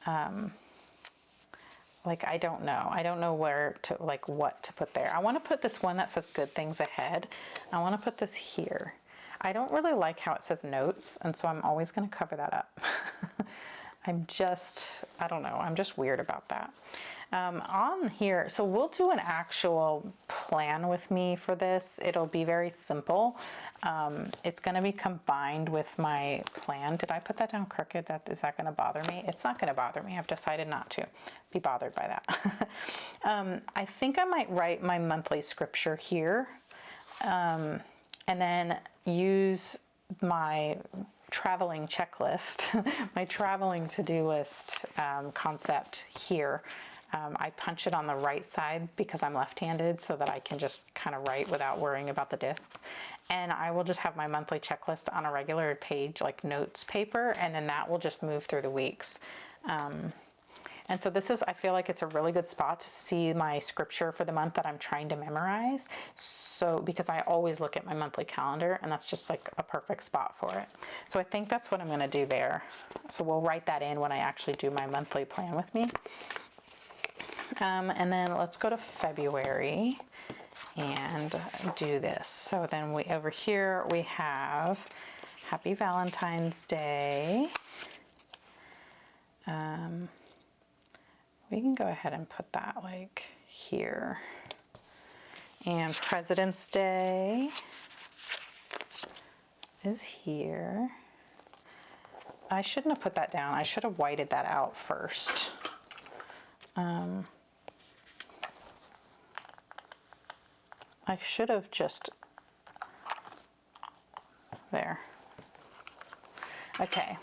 like, I don't know where to, like what to put there. I want to put this one that says good things ahead. I want to put this here. I don't really like how it says notes, and so I'm always going to cover that up. I don't know, I'm just weird about that. On here, so we'll do an actual plan with me for this. It'll be very simple. It's going to be combined with my plan. Did I put that down crooked? Is that going to bother me? It's not going to bother me. I've decided not to be bothered by that. I think I might write my monthly scripture here, and then use my traveling checklist, my traveling to-do list concept here. I punch it on the right side because I'm left-handed, so that I can just kind of write without worrying about the discs. And I will just have my monthly checklist on a regular page, like notes paper, and then that will just move through the weeks. And so this is, I feel like it's a really good spot to see my scripture for the month that I'm trying to memorize. So, because I always look at my monthly calendar, and that's just like a perfect spot for it. So I think that's what I'm going to do there. So we'll write that in when I actually do my monthly plan with me. And then let's go to February and do this. So then over here we have Happy Valentine's Day. We can go ahead and put that like here. And President's Day is here. I shouldn't have put that down. I should have whited that out first. I should have just, there. Okay.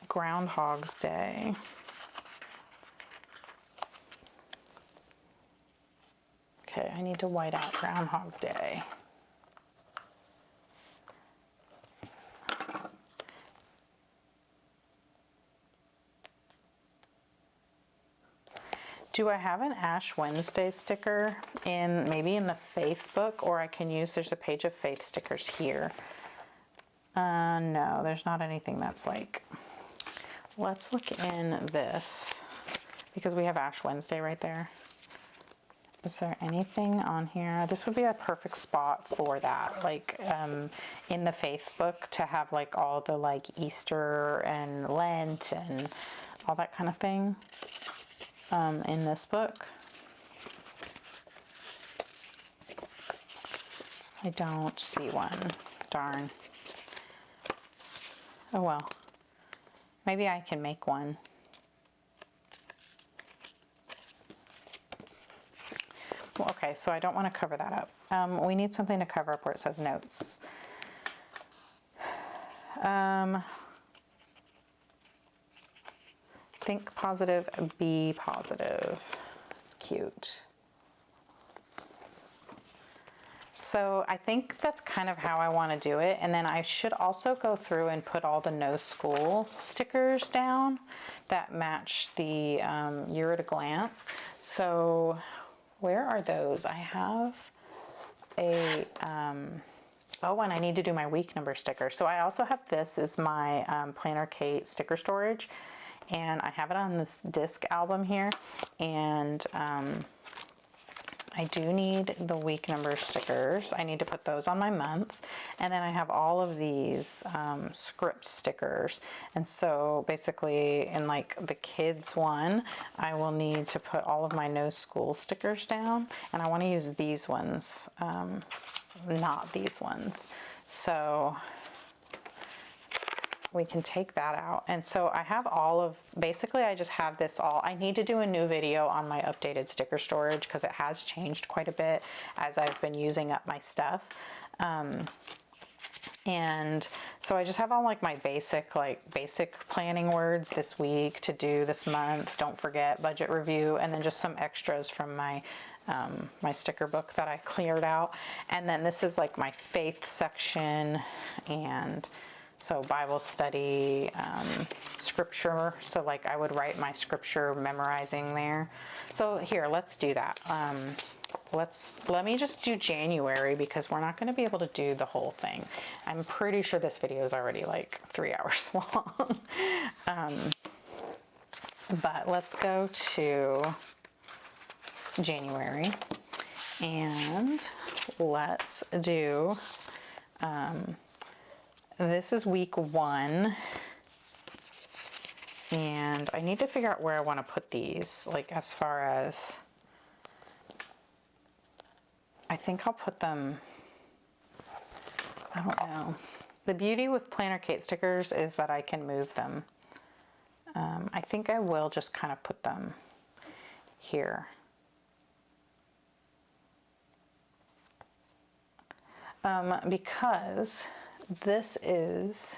Groundhog's Day. Okay, I need to white out Groundhog Day. Do I have an Ash Wednesday sticker maybe in the Faith book, or I can use, there's a page of Faith stickers here. No, there's not anything that's like, let's look in this, because we have Ash Wednesday right there. Is there anything on here? This would be a perfect spot for that, like in the Faith book, to have like all the like Easter and Lent and all that kind of thing. In this book. I don't see one. Darn. Oh well. Maybe I can make one. Well, okay, so I don't want to cover that up. We need something to cover up where it says notes. Think positive, be positive. It's cute. So I think that's kind of how I want to do it. And then I should also go through and put all the no school stickers down that match the year at a glance. So where are those? I have a, oh, and I need to do my week number sticker. So I also have this is my Planner Kate sticker storage. And I have it on this disc album here. And I do need the week number stickers. I need to put those on my months. And then I have all of these script stickers. And so basically in like the kids one, I will need to put all of my no school stickers down. And I want to use these ones, not these ones. So we can take that out. And so I have all of, basically I just have this all. I need to do a new video on my updated sticker storage because it has changed quite a bit as I've been using up my stuff. And so I just have all like my basic planning words this week, to do this month, don't forget, budget review, and then just some extras from my my sticker book that I cleared out. And then this is like my faith section, and so Bible study, scripture. So like I would write my scripture memorizing there. So here, let's do that. Let me just do January because we're not going to be able to do the whole thing. I'm pretty sure this video is already like 3 hours long. But let's go to January and let's do, this is week 1, and I need to figure out where I want to put these, like as far as, I think I'll put them, I don't know. The beauty with Planner Kate stickers is that I can move them. I think I will just kind of put them here. Because this is,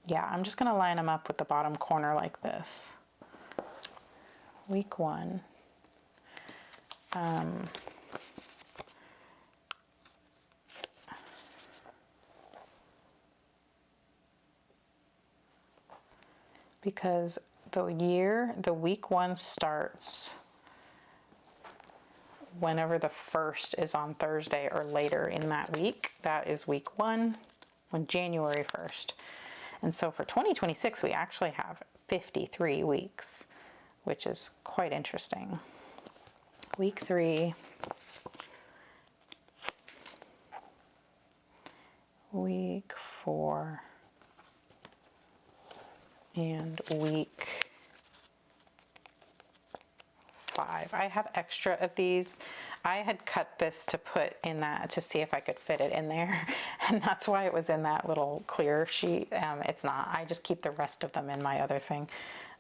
yeah, I'm just going to line them up with the bottom corner like this. Week 1. Because the week 1 starts whenever the 1st is on Thursday or later in that week. That is week 1, on January 1st. And so for 2026, we actually have 53 weeks, which is quite interesting. Week 3, week 4, and week 5. I have extra of these. I had cut this to put in that to see if I could fit it in there, and that's why it was in that little clear sheet. It's not. I just keep the rest of them in my other thing.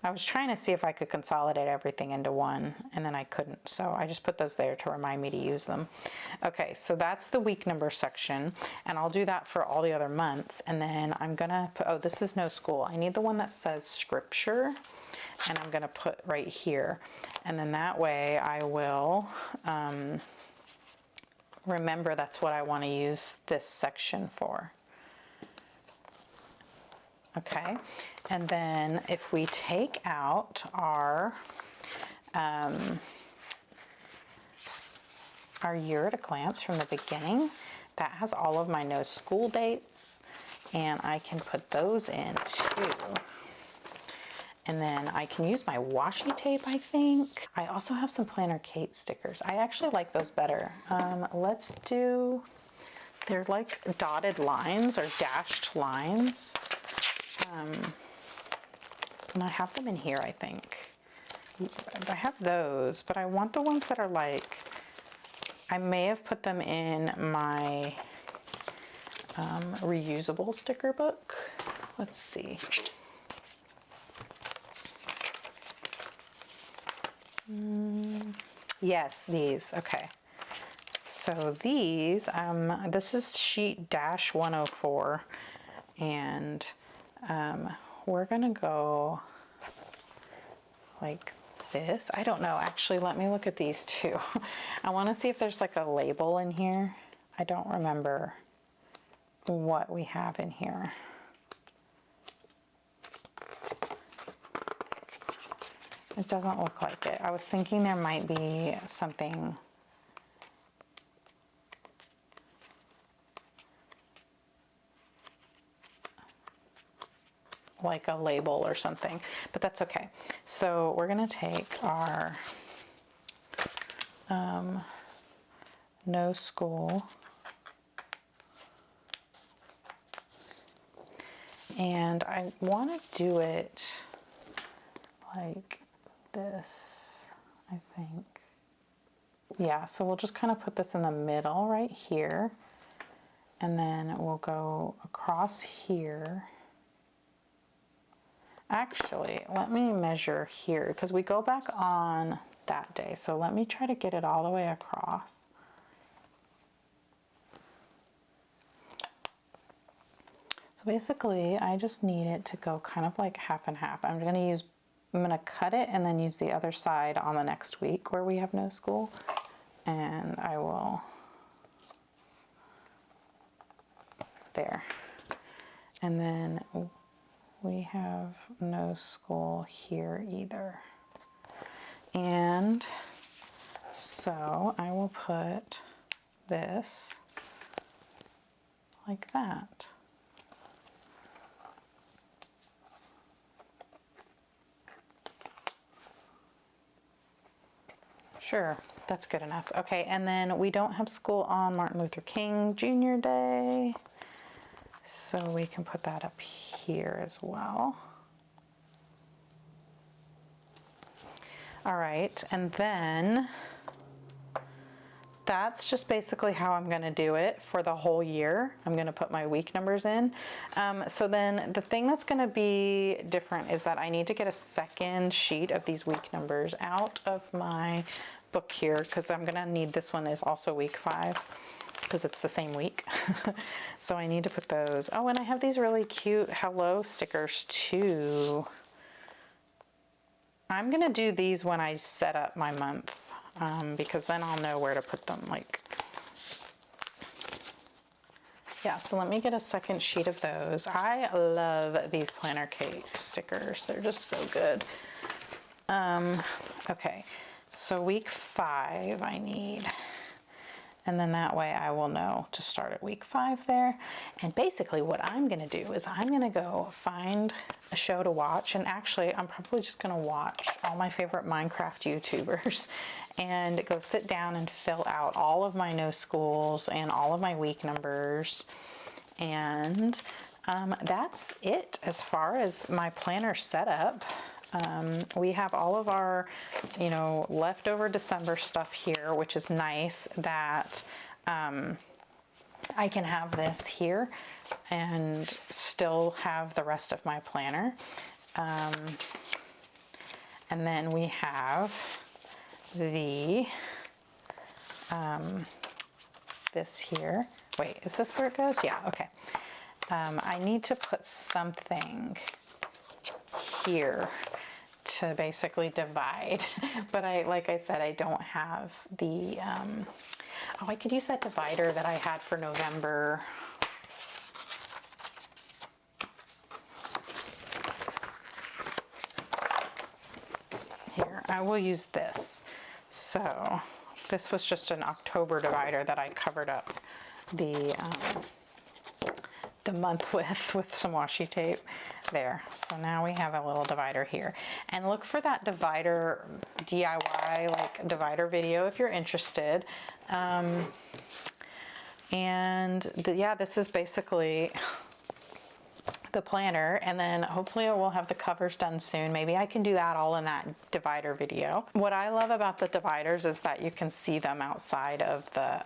I was trying to see if I could consolidate everything into one, and then I couldn't, so I just put those there to remind me to use them. Okay, so that's the week number section, and I'll do that for all the other months. And then I'm gonna put, oh, this is no school. I need the one that says scripture, and I'm gonna put right here. And then that way I will remember that's what I want to use this section for. Okay, and then if we take out our year at a glance from the beginning, that has all of my no school dates, and I can put those in too. And then I can use my washi tape, I think. I also have some Planner Kate stickers. I actually like those better. Let's do, they're like dotted lines or dashed lines. And I have them in here, I think. I have those, but I want the ones that are like, I may have put them in my reusable sticker book. Let's see. Yes, these, okay. So these, this is sheet dash 104, and we're gonna go like this. I don't know, actually, let me look at these too. I wanna see if there's like a label in here. I don't remember what we have in here. It doesn't look like it. I was thinking there might be something like a label or something, but that's okay. So we're gonna take our no school, and I want to do it like this, I think. Yeah, so we'll just kind of put this in the middle right here, and then we'll go across here. Actually, let me measure here because we go back on that day. So let me try to get it all the way across. So basically, I just need it to go kind of like half and half. I'm gonna cut it and then use the other side on the next week where we have no school. And I will, there. And then we have no school here either. And so I will put this like that. Sure, that's good enough. Okay, and then we don't have school on Martin Luther King Jr. Day, so we can put that up here as well. All right, and then that's just basically how I'm gonna do it for the whole year. I'm gonna put my week numbers in. So then the thing that's gonna be different is that I need to get a second sheet of these week numbers out of my book here, because I'm gonna need, this one is also week 5 because it's the same week. So I need to put those. Oh, and I have these really cute hello stickers too. I'm gonna do these when I set up my month, because then I'll know where to put them. Like, yeah, so let me get a second sheet of those. I love these planner cake stickers. They're just so good. Okay, so week 5 I need, and then that way I will know to start at week 5 there. And basically what I'm gonna do is I'm gonna go find a show to watch, and actually I'm probably just gonna watch all my favorite Minecraft YouTubers and go sit down and fill out all of my no schools and all of my week numbers. And that's it as far as my planner setup. We have all of our, leftover December stuff here, which is nice that I can have this here and still have the rest of my planner. And then we have the, this here. Wait, is this where it goes? Yeah, okay. I need to put something here to basically divide, but like I said, I don't have the, oh, I could use that divider that I had for November. Here, I will use this. So this was just an October divider that I covered up the month with some washi tape there. So now we have a little divider here, and look for that divider DIY like divider video if you're interested. Yeah, this is basically the planner, and then hopefully we'll have the covers done soon. Maybe I can do that all in that divider video. What I love about the dividers is that you can see them outside of the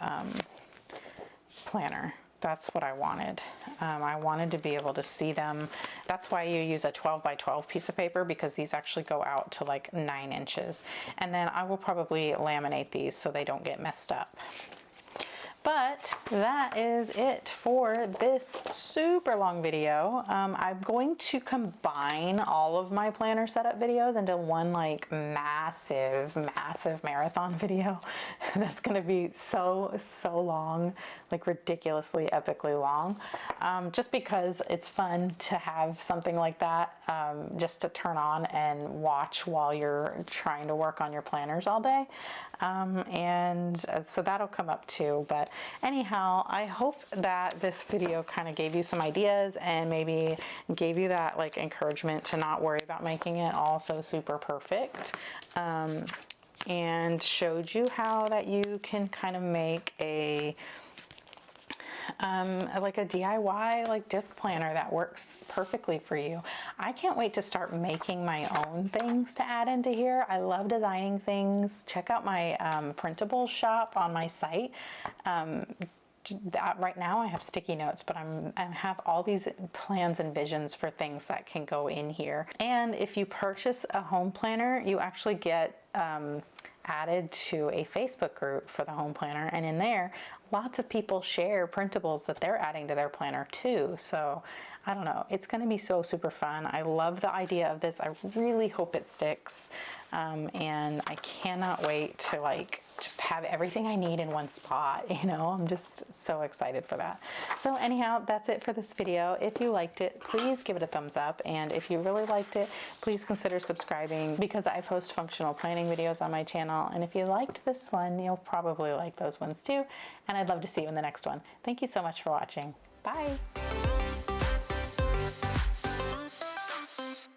planner. that's what I wanted. I wanted to be able to see them. That's why you use a 12 by 12 piece of paper, because these actually go out to like 9 inches. And then I will probably laminate these so they don't get messed up. But that is it for this super long video. I'm going to combine all of my planner setup videos into one like massive marathon video. That's going to be so long, like ridiculously epically long, just because it's fun to have something like that just to turn on and watch while you're trying to work on your planners all day. So that'll come up too. But anyhow, I hope that this video kind of gave you some ideas and maybe gave you that like encouragement to not worry about making it all so super perfect, and showed you how that you can kind of make a like a DIY like disc planner that works perfectly for you. I can't wait to start making my own things to add into here. I love designing things. Check out my printable shop on my site. Right now I have sticky notes, but I have all these plans and visions for things that can go in here. And if you purchase a home planner, you actually get added to a Facebook group for the home planner, and in there lots of people share printables that they're adding to their planner too. So I don't know, it's going to be so super fun. I love the idea of this. I really hope it sticks, and I cannot wait to like just have everything I need in one spot, you know. I'm just so excited for that. So anyhow, that's it for this video. If you liked it, please give it a thumbs up, and if you really liked it, please consider subscribing, because I post functional planning videos on my channel, and if you liked this one, you'll probably like those ones too, and I'd love to see you in the next one. Thank you so much for watching. Bye.